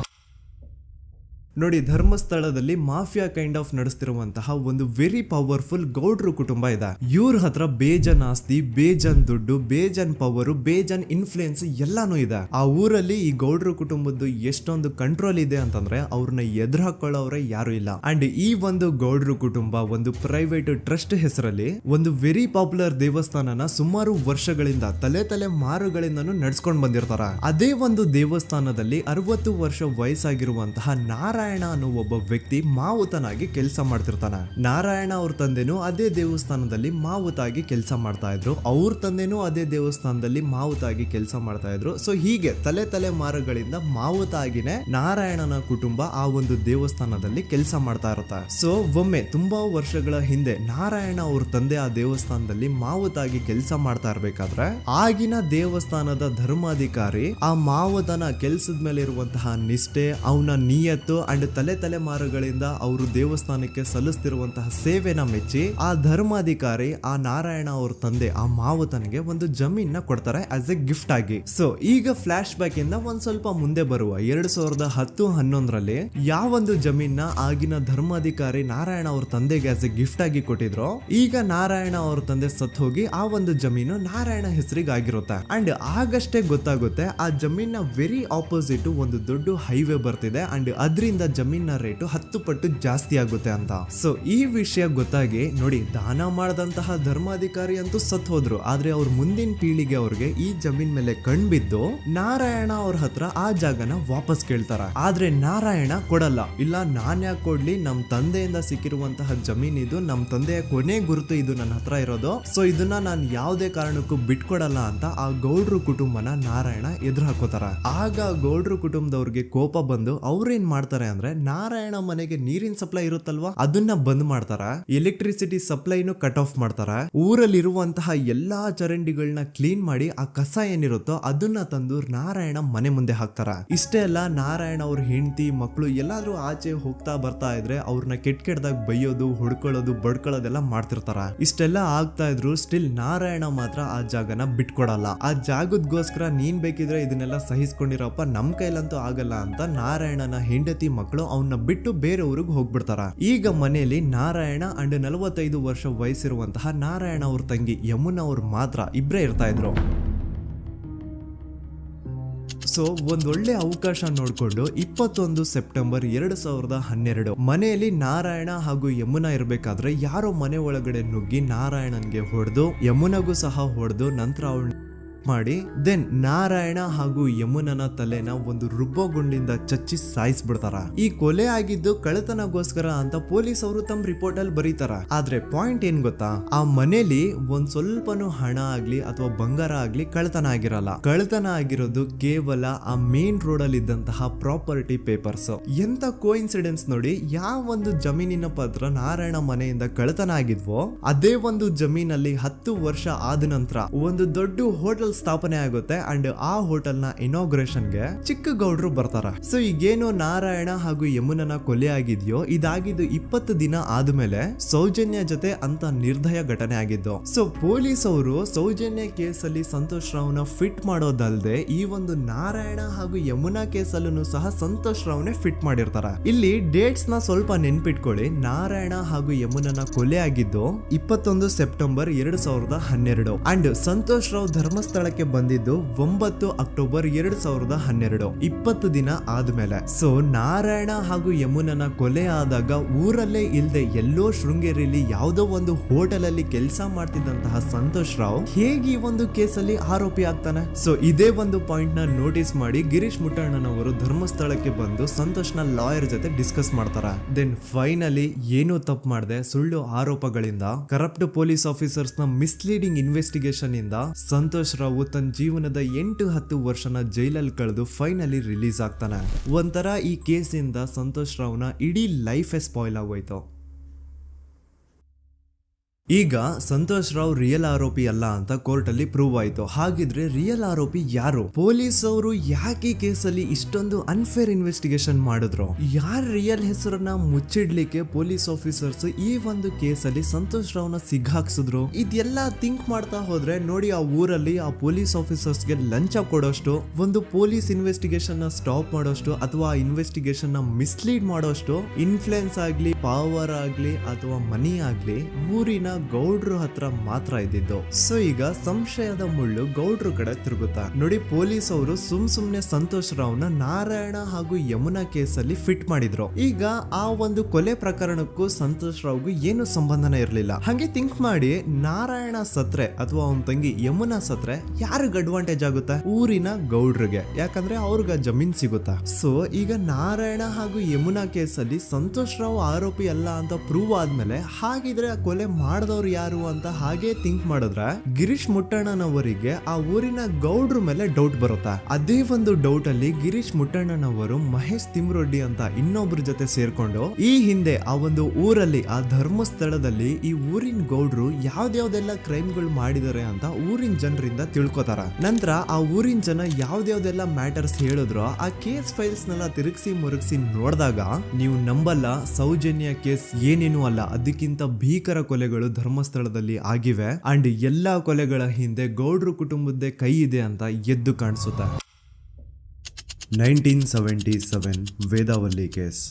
ನೋಡಿ, ಧರ್ಮಸ್ಥಳದಲ್ಲಿ ಮಾಫಿಯಾ ಕೈಂಡ್ ಆಫ್ ನಡೆಸ್ತಿರುವಂತಹ ಒಂದು ವೆರಿ ಪವರ್ಫುಲ್ ಗೌಡ್ರು ಕುಟುಂಬ ಇದೆ. ಇವ್ರ ಹತ್ರ ಬೇಜನ್ ಆಸ್ತಿ, ಬೇಜನ್ ದುಡ್ಡು, ಬೇಜನ್ ಪವರ್, ಬೇಜನ್ ಇನ್ಫ್ಲೂಯೆನ್ಸ್ ಎಲ್ಲಾನು ಇದೆ. ಆ ಊರಲ್ಲಿ ಈ ಗೌಡ್ರು ಕುಟುಂಬದ್ದು ಎಷ್ಟೊಂದು ಕಂಟ್ರೋಲ್ ಇದೆ ಅಂತಂದ್ರೆ ಅವ್ರನ್ನ ಎದುರು ಹಾಕೊಳ್ಳೋರೆ ಯಾರು ಇಲ್ಲ. ಅಂಡ್ ಈ ಒಂದು ಗೌಡ್ರು ಕುಟುಂಬ ಒಂದು ಪ್ರೈವೇಟ್ ಟ್ರಸ್ಟ್ ಹೆಸರಲ್ಲಿ ಒಂದು ವೆರಿ ಪಾಪ್ಯುಲರ್ ದೇವಸ್ಥಾನನ ಸುಮಾರು ವರ್ಷಗಳಿಂದ ತಲೆ ಮಾರುಗಳಿಂದನೂ ನಡ್ಸ್ಕೊಂಡ್ ಬಂದಿರ್ತಾರ. ಅದೇ ಒಂದು ದೇವಸ್ಥಾನದಲ್ಲಿ 60 ವರ್ಷ ವಯಸ್ಸಾಗಿರುವಂತಹ ನಾರಾಯಣ ಅನ್ನೋ ಒಬ್ಬ ವ್ಯಕ್ತಿ ಮಾವುತನಾಗಿ ಕೆಲಸ ಮಾಡ್ತಿರ್ತಾನೆ. ನಾರಾಯಣ ಅವ್ರ ತಂದೆನೂ ಅದೇ ದೇವಸ್ಥಾನದಲ್ಲಿ ಮಾವುತಾಗಿ ಕೆಲಸ ಮಾಡ್ತಾ ಇದ್ರು, ಅವ್ರ ತಂದೆನೂ ಅದೇ ದೇವಸ್ಥಾನದಲ್ಲಿ ಮಾವುತಾಗಿ ಕೆಲಸ ಮಾಡ್ತಾ ಇದ್ರು. ಸೊ ಹೀಗೆ ತಲೆ ಮಾರುಗಳಿಂದ ಮಾವುತಾಗಿನೇ ನಾರಾಯಣನ ಕುಟುಂಬ ಆ ಒಂದು ದೇವಸ್ಥಾನದಲ್ಲಿ ಕೆಲಸ ಮಾಡ್ತಾ ಇರುತ್ತೆ. ಸೊ ಒಮ್ಮೆ ತುಂಬಾ ವರ್ಷಗಳ ಹಿಂದೆ ನಾರಾಯಣ ಅವ್ರ ತಂದೆ ಆ ದೇವಸ್ಥಾನದಲ್ಲಿ ಮಾವುತಾಗಿ ಕೆಲಸ ಮಾಡ್ತಾ ಇರ್ಬೇಕಾದ್ರೆ ಆಗಿನ ದೇವಸ್ಥಾನದ ಧರ್ಮಾಧಿಕಾರಿ ಆ ಮಾವುತನ ಕೆಲ್ಸದ ಮೇಲೆ ಇರುವಂತಹ ನಿಷ್ಠೆ, ಅವನ ನಿಯತ್ತು ಅಂಡ್ ತಲೆಮಾರುಗಳಿಂದ ಅವರು ದೇವಸ್ಥಾನಕ್ಕೆ ಸಲ್ಲಿಸ್ತಿರುವಂತಹ ಸೇವೆನ ಮೆಚ್ಚಿ ಆ ಧರ್ಮಾಧಿಕಾರಿ ಆ ನಾರಾಯಣ ಅವ್ರ ತಂದೆ ಆ ಮಾವುತನಿಗೆ ಒಂದು ಜಮೀನ್ ಕೊಡ್ತಾರೆ ಆಸ್ ಎ ಗಿಫ್ಟ್ ಆಗಿ. ಸೊ ಈಗ ಫ್ಲಾಶ್ ಬ್ಯಾಕ್ ಇಂದ ಒಂದ್ ಸ್ವಲ್ಪ ಮುಂದೆ ಬರುವ 2010-11ರಲ್ಲಿ ಯಾವೊಂದು ಜಮೀನ ಆಗಿನ ಧರ್ಮಾಧಿಕಾರಿ ನಾರಾಯಣ ಅವ್ರ ತಂದೆಗೆ ಆಸ್ ಎ ಗಿಫ್ಟ್ ಆಗಿ ಕೊಟ್ಟಿದ್ರು, ಈಗ ನಾರಾಯಣ ಅವ್ರ ತಂದೆ ಸತ್ ಹೋಗಿ ಆ ಒಂದು ಜಮೀನು ನಾರಾಯಣ ಹೆಸರಿಗೆ ಆಗಿರುತ್ತೆ. ಅಂಡ್ ಆಗಷ್ಟೇ ಗೊತ್ತಾಗುತ್ತೆ ಆ ಜಮೀನ ವೆರಿ ಆಪೋಸಿಟ್ ಒಂದು ದೊಡ್ಡ ಹೈವೇ ಬರ್ತಿದೆ ಅಂಡ್ ಅದರಿಂದ ಜಮೀನ ರೇಟು 10 ಪಟ್ಟು ಜಾಸ್ತಿ ಆಗುತ್ತೆ ಅಂತ. ಸೊ ಈ ವಿಷಯ ಗೊತ್ತಾಗಿ ನೋಡಿ ದಾನ ಮಾಡದಂತಹ ಧರ್ಮಾಧಿಕಾರಿ ಅಂತೂ ಸತ್ ಹೋದ್ರು, ಆದ್ರೆ ಅವ್ರ ಮುಂದಿನ ಪೀಳಿಗೆ ಅವ್ರಿಗೆ ಈ ಜಮೀನ್ ಮೇಲೆ ಕಣ್ಬಿದ್ದು ನಾರಾಯಣ ಅವ್ರ ಹತ್ರ ಆ ಜಾಗನ ವಾಪಸ್ ಕೇಳ್ತಾರ. ಆದ್ರೆ ನಾರಾಯಣ ಕೊಡಲ್ಲ. ಇಲ್ಲ ನಾನ್ ಯಾಕೆ ಕೊಡ್ಲಿ, ನಮ್ ತಂದೆಯಿಂದ ಸಿಕ್ಕಿರುವಂತಹ ಜಮೀನ್ ಇದು, ನಮ್ ತಂದೆಯ ಕೊನೆ ಗುರುತು ಇದು ನನ್ನ ಹತ್ರ ಇರೋದು, ಸೊ ಇದನ್ನ ನಾನು ಯಾವುದೇ ಕಾರಣಕ್ಕೂ ಬಿಟ್ಕೊಡಲ್ಲ ಅಂತ ಆ ಗೌಡ್ರು ಕುಟುಂಬನ ನಾರಾಯಣ ಎದುರು ಹಾಕೋತಾರ. ಆಗ ಗೌಡ್ರು ಕುಟುಂಬದವ್ರಿಗೆ ಕೋಪ ಬಂದು ಅವ್ರೇನ್ ಮಾಡ್ತಾರೆ ಅಂದ್ರೆ ನಾರಾಯಣ ಮನೆಗೆ ನೀರಿನ ಸಪ್ಲೈ ಇರುತ್ತಲ್ವಾ ಅದನ್ನ ಬಂದ್ ಮಾಡ್ತಾರ, ಎಲೆಕ್ಟ್ರಿಸಿಟಿ ಸಪ್ಲೈನು ಕಟ್ ಆಫ್ ಮಾಡ್ತಾರ, ಊರಲ್ಲಿರುವಂತಹ ಎಲ್ಲಾ ಚರಂಡಿಗಳನ್ನ ಕ್ಲೀನ್ ಮಾಡಿ ಆ ಕಸ ಏನಿರುತ್ತೋ ಅದನ್ನ ತಂದು ನಾರಾಯಣ ಮನೆ ಮುಂದೆ ಹಾಕ್ತಾರ. ಇಷ್ಟೇ ಅಲ್ಲ, ನಾರಾಯಣ ಅವ್ರ ಹೆಂಡತಿ ಮಕ್ಕಳು ಎಲ್ಲಾದ್ರೂ ಆಚೆ ಹೋಗ್ತಾ ಬರ್ತಾ ಇದ್ರೆ ಅವ್ರನ್ನ ಕೆಟ್ಟದಾಗ ಬೈಯೋದು, ಹೊಡ್ಕೊಳ್ಳೋದು, ಬಡ್ಕೊಳ್ಳೋದೆಲ್ಲ ಮಾಡ್ತಿರ್ತಾರ. ಇಷ್ಟೆಲ್ಲ ಆಗ್ತಾ ಇದ್ರು ಸ್ಟಿಲ್ ನಾರಾಯಣ ಮಾತ್ರ ಆ ಜಾಗನ ಬಿಟ್ಕೊಡಲ್ಲ. ಆ ಜಾಗದ್ಗೋಸ್ಕರ ನೀನ್ ಬೇಕಿದ್ರೆ ಇದನ್ನೆಲ್ಲ ಸಹಿಸ್ಕೊಂಡಿರಪ್ಪ, ನಮ್ ಕೈಲಂತೂ ಆಗಲ್ಲ ಅಂತ ನಾರಾಯಣನ ಹೆಂಡತಿ ಮಕ್ಕಳು ಅವನ್ನ ಬಿಟ್ಟು ಬೇರೆ ಊರಿಗೆ ಹೋಗ್ಬಿಡ್ತಾರ. ಈಗ ಮನೆಯಲ್ಲಿ ನಾರಾಯಣ ಅಂಡ್ 45 ವರ್ಷ ವಯಸ್ಸಿರುವಂತಹ ನಾರಾಯಣ ಅವ್ರ ತಂಗಿ ಯಮುನಾ ಅವ್ರು ಮಾತ್ರ ಇಬ್ರೇ ಇರ್ತಾ ಇದ್ರು. ಸೊ ಒಂದೊಳ್ಳೆ ಅವಕಾಶ ನೋಡ್ಕೊಂಡು 21 ಸೆಪ್ಟೆಂಬರ್ 2012 ಮನೆಯಲ್ಲಿ ನಾರಾಯಣ ಹಾಗೂ ಯಮುನಾ ಇರ್ಬೇಕಾದ್ರೆ ಯಾರೋ ಮನೆ ಒಳಗಡೆ ನುಗ್ಗಿ ನಾರಾಯಣನ್ಗೆ ಹೊಡೆದು ಯಮುನಾಗೂ ಸಹ ಹೊಡೆದು ನಂತರ ಅವಳು ಮಾಡಿ ದೆನ್ ನಾರಾಯಣ ಹಾಗೂ ಯಮುನನ ತಲೆನ ಒಂದು ರುಬ್ಬೋ ಗುಂಡಿಂದ ಚಚ್ಚಿ ಸಾಯಿಸ್ಬಿಡ್ತಾರ. ಈ ಕೊಲೆ ಆಗಿದ್ದು ಕಳ್ಳತನಗೋಸ್ಕರ ಅಂತ ಪೊಲೀಸ್ ಅವರು ತಮ್ಮ ರಿಪೋರ್ಟ್ ಅಲ್ಲಿ ಬರೀತಾರ. ಆದ್ರೆ ಪಾಯಿಂಟ್ ಏನ್ ಗೊತ್ತಾ, ಆ ಮನೇಲಿ ಒಂದ್ ಸ್ವಲ್ಪನೂ ಹಣ ಆಗ್ಲಿ ಅಥವಾ ಬಂಗಾರ ಆಗ್ಲಿ ಕಳ್ಳತನ ಆಗಿರಲ್ಲ. ಕಳ್ಳತನ ಆಗಿರೋದು ಕೇವಲ ಆ ಮೇನ್ ರೋಡ್ ಅಲ್ಲಿ ಇದ್ದಂತಹ ಪ್ರಾಪರ್ಟಿ ಪೇಪರ್ಸ್. ಎಂತ ಕೋಇನ್ಸಿಡೆನ್ಸ್ ನೋಡಿ, ಯಾವ ಒಂದು ಜಮೀನಿನ ಪತ್ರ ನಾರಾಯಣ ಮನೆಯಿಂದ ಕಳ್ಳತನ ಆಗಿದ್ವೋ ಅದೇ ಒಂದು ಜಮೀನಲ್ಲಿ 10 ವರ್ಷ ಆದ ನಂತರ ಒಂದು ದೊಡ್ಡ ಹೋಟೆಲ್ ಸ್ಥಾಪನೆ ಆಗುತ್ತೆ ಅಂಡ್ ಆ ಹೋಟೆಲ್ ನ ಇನಾಗ್ರೇಷನ್ ಗೆ ಚಿಕ್ಕ ಗೌಡ್ರು ಬರ್ತಾರ. ಸೊ ಈಗೇನು ನಾರಾಯಣ ಹಾಗೂ ಯಮುನನ ಕೊಲೆ ಆಗಿದ್ಯೋ ಇದಾಗಿದ್ದು 20 ದಿನ ಆದ್ಮೇಲೆ ಸೌಜನ್ಯ ಜೊತೆ ಅಂತ ನಿರ್ದಯ ಘಟನೆ ಆಗಿದ್ದು. ಸೊ ಪೊಲೀಸ್ ಅವರು ಸೌಜನ್ಯ ಕೇಸಲ್ಲಿ ಸಂತೋಷ್ ರಾವ್ನ ಫಿಟ್ ಮಾಡೋದಲ್ದೆ ಈ ಒಂದು ನಾರಾಯಣ ಹಾಗೂ ಯಮುನಾ ಕೇಸಲ್ಲೂ ಸಹ ಸಂತೋಷ್ ರಾವ್ನೆ ಫಿಟ್ ಮಾಡಿರ್ತಾರ. ಇಲ್ಲಿ ಡೇಟ್ಸ್ ನ ಸ್ವಲ್ಪ ನೆನ್ಪಿಟ್ಕೊಳ್ಳಿ. ನಾರಾಯಣ ಹಾಗೂ ಯಮುನನ ಕೊಲೆ ಆಗಿದ್ದು 21 ಸೆಪ್ಟೆಂಬರ್ 2012 ಅಂಡ್ ಸಂತೋಷ್ ರಾವ್ ಧರ್ಮಸ್ಥಳ ಬಂದಿದ್ದು 9 ಅಕ್ಟೋಬರ್ 2012, 20 ದಿನ ಆದ್ಮೇಲೆ. ಸೊ ನಾರಾಯಣ ಹಾಗೂ ಯಮುನನ ಕೊಲೆ ಆದಾಗ ಊರಲ್ಲೇ ಇಲ್ದೆ ಎಲ್ಲೋ ಶೃಂಗೇರಿಯಲ್ಲಿ ಯಾವುದೋ ಒಂದು ಹೋಟೆಲ್ ಅಲ್ಲಿ ಕೆಲಸ ಮಾಡ್ತಿದ್ದಂತಹ ಸಂತೋಷ್ ರಾವ್ ಹೇಗೆ ಈ ಒಂದು ಕೇಸಲ್ಲಿ ಆರೋಪಿ ಆಗ್ತಾನೆ? ಸೊ ಇದೇ ಒಂದು ಪಾಯಿಂಟ್ ನ ನೋಟಿಸ್ ಮಾಡಿ ಗಿರೀಶ್ ಮುಟ್ಟಣ್ಣನವರು ಧರ್ಮಸ್ಥಳಕ್ಕೆ ಬಂದು ಸಂತೋಷ್ ನ ಲಾಯರ್ ಜೊತೆ ಡಿಸ್ಕಸ್ ಮಾಡ್ತಾರ. ದೆನ್ ಫೈನಲಿ ಏನೂ ತಪ್ಪು ಮಾಡದೆ ಸುಳ್ಳು ಆರೋಪಗಳಿಂದ ಕರಪ್ಟ್ ಪೊಲೀಸ್ ಆಫೀಸರ್ಸ್ ನ ಮಿಸ್ಲೀಡಿಂಗ್ ಇನ್ವೆಸ್ಟಿಗೇಷನ್ ಇಂದ ಸಂತೋಷ್ ರಾವ್ ತನ್ನ ಜೀವನದ 8-10 ವರ್ಷನ ಜೈಲಲ್ಲಿ ಕಳೆದು ಫೈನಲಿ ರಿಲೀಸ್ ಆಗ್ತಾನೆ. ಒಂಥರ ಈ ಕೇಸಿಂದ ಸಂತೋಷ್ ರಾವ್ನ ಇಡೀ ಲೈಫ್ ಸ್ಪಾಯ್ಲ್ ಆಗೋಯ್ತು. ಈಗ ಸಂತೋಷ್ ರಾವ್ ರಿಯಲ್ ಆರೋಪಿ ಅಲ್ಲ ಅಂತ ಕೋರ್ಟ್ ಅಲ್ಲಿ ಪ್ರೂವ್ ಆಯ್ತು. ಹಾಗಿದ್ರೆ ರಿಯಲ್ ಆರೋಪಿ ಯಾರು? ಪೊಲೀಸ್ ಅವರು ಯಾಕೆ ಕೇಸಲ್ಲಿ ಇಷ್ಟೊಂದು ಅನ್ಫೇರ್ ಇನ್ವೆಸ್ಟಿಗೇಷನ್ ಮಾಡಿದ್ರು? ಯಾರ ರಿಯಲ್ ಹೆಸರನ್ನ ಮುಚ್ಚಿಡ್ಲಿಕ್ಕೆ ಪೊಲೀಸ್ ಆಫೀಸರ್ಸ್ ಈ ಒಂದು ಕೇಸಲ್ಲಿ ಸಂತೋಷ್ ರಾವ್ನ ಸಿಗ್ಹಾಕ್ಸಿದ್ರು? ಇದೆಲ್ಲ ಥಿಂಕ್ ಮಾಡ್ತಾ ಹೋದ್ರೆ ನೋಡಿ ಆ ಊರಲ್ಲಿ ಆ ಪೊಲೀಸ್ ಆಫೀಸರ್ಸ್ಗೆ ಲಂಚ ಕೊಡೋಷ್ಟು, ಒಂದು ಪೊಲೀಸ್ ಇನ್ವೆಸ್ಟಿಗೇಷನ್ ನ ಸ್ಟಾಪ್ ಮಾಡೋಷ್ಟು ಅಥವಾ ಇನ್ವೆಸ್ಟಿಗೇಷನ್ ನ ಮಿಸ್ಲೀಡ್ ಮಾಡೋಷ್ಟು ಇನ್ಫ್ಲುಯೆನ್ಸ್ ಆಗ್ಲಿ, ಪವರ್ ಆಗ್ಲಿ ಅಥವಾ ಮನಿ ಆಗ್ಲಿ ಊರಿನ ಗೌಡ್ರು ಹತ್ರ ಮಾತ್ರ ಇದ್ದಿದ್ದು. ಸೊ ಈಗ ಸಂಶಯದ ಮುಳ್ಳು ಗೌಡ್ರು ಕಡೆ ತಿರುಗುತ್ತಾ ನೋಡಿ. ಪೊಲೀಸ್ ಅವರು ಸುಮ್ನೆ ಸಂತೋಷ್ ರಾವ್ನ ನಾರಾಯಣ ಹಾಗೂ ಯಮುನಾ ಕೇಸಲ್ಲಿ ಫಿಟ್ ಮಾಡಿದ್ರು. ಈಗ ಆ ಒಂದು ಕೊಲೆ ಪ್ರಕರಣಕ್ಕೂ ಸಂತೋಷ್ ರಾವ್ಗೂ ಏನು ಸಂಬಂಧನೇ ಇರಲಿಲ್ಲ. ಹಂಗೆ ಥಿಂಕ್ ಮಾಡಿ ನಾರಾಯಣ ಸತ್ರೆ ಅಥವಾ ಅವನ ತಂಗಿ ಯಮುನಾ ಸತ್ರೆ ಯಾರಿಗ ಅಡ್ವಾಂಟೇಜ್ ಆಗುತ್ತೆ? ಊರಿನ ಗೌಡ್ರಿಗೆ, ಯಾಕಂದ್ರೆ ಅವ್ರಿಗೆ ಜಮೀನ್ ಸಿಗುತ್ತಾ. ಸೊ ಈಗ ನಾರಾಯಣ ಹಾಗೂ ಯಮುನಾ ಕೇಸಲ್ಲಿ ಸಂತೋಷ್ ರಾವ್ ಆರೋಪಿ ಅಲ್ಲ ಅಂತ ಪ್ರೂವ್ ಆದ್ಮೇಲೆ ಹಾಗಿದ್ರೆ ಆ ಕೊಲೆ ಮಾಡ್ದವ್ರು ಯಾರು ಅಂತ ಹಾಗೆ ಥಿಂಕ್ ಮಾಡಿದ್ರೆ ಗಿರೀಶ್ ಮುಟ್ಟಣ್ಣನವರಿಗೆ ಆ ಊರಿನ ಗೌಡ್ರ ಮೇಲೆ ಡೌಟ್ ಬರುತ್ತೆ. ಅದೇ ಒಂದು ಡೌಟ್ ಅಲ್ಲಿ ಗಿರೀಶ್ ಮುಟ್ಟಣ್ಣನವರು ಮಹೇಶ್ ತಿಮ್ರೊಡ್ಡಿ ಅಂತ ಇನ್ನೊಬ್ರ ಜೊತೆ ಸೇರ್ಕೊಂಡು ಈ ಹಿಂದೆ ಆ ಒಂದು ಊರಲ್ಲಿ ಆ ಧರ್ಮಸ್ಥಳದಲ್ಲಿ ಈ ಊರಿನ ಗೌಡ್ರು ಯಾವ್ದ್ಯಾವ್ದೆಲ್ಲ ಕ್ರೈಮ್ಗಳು ಮಾಡಿದಾರೆ ಅಂತ ಊರಿನ ಜನರಿಂದ ತಿಳ್ಕೊತಾರ. ನಂತರ ಆ ಊರಿನ ಜನ ಯಾವ್ದ್ಯಾವ್ದೆಲ್ಲ ಮ್ಯಾಟರ್ಸ್ ಹೇಳಿದ್ರು ಆ ಕೇಸ್ ಫೈಲ್ಸ್ ನೆಲ್ಲ ತಿರುಗಿಸಿ ಮುರುಗಿಸಿ ನೋಡಿದಾಗ ನೀವು ನಂಬಲ್ಲ, ಸೌಜನ್ಯ ಕೇಸ್ ಏನೇನು ಅಲ್ಲ, ಅದಕ್ಕಿಂತ ಭೀಕರ ಕೊಲೆಗಳು ಧರ್ಮಸ್ಥಳದಲ್ಲಿ ಆಗಿವೆ ಅಂಡ್ ಎಲ್ಲಾ ಕೊಲೆಗಳ ಹಿಂದೆ ಗೌಡ್ರು ಕುಟುಂಬದ್ದೇ ಕೈ ಇದೆ ಅಂತ ಎದ್ದು ಕಾಣಿಸುತ್ತೆ. 1977 ವೇದಾವಲ್ಲಿ ಕೇಸ್.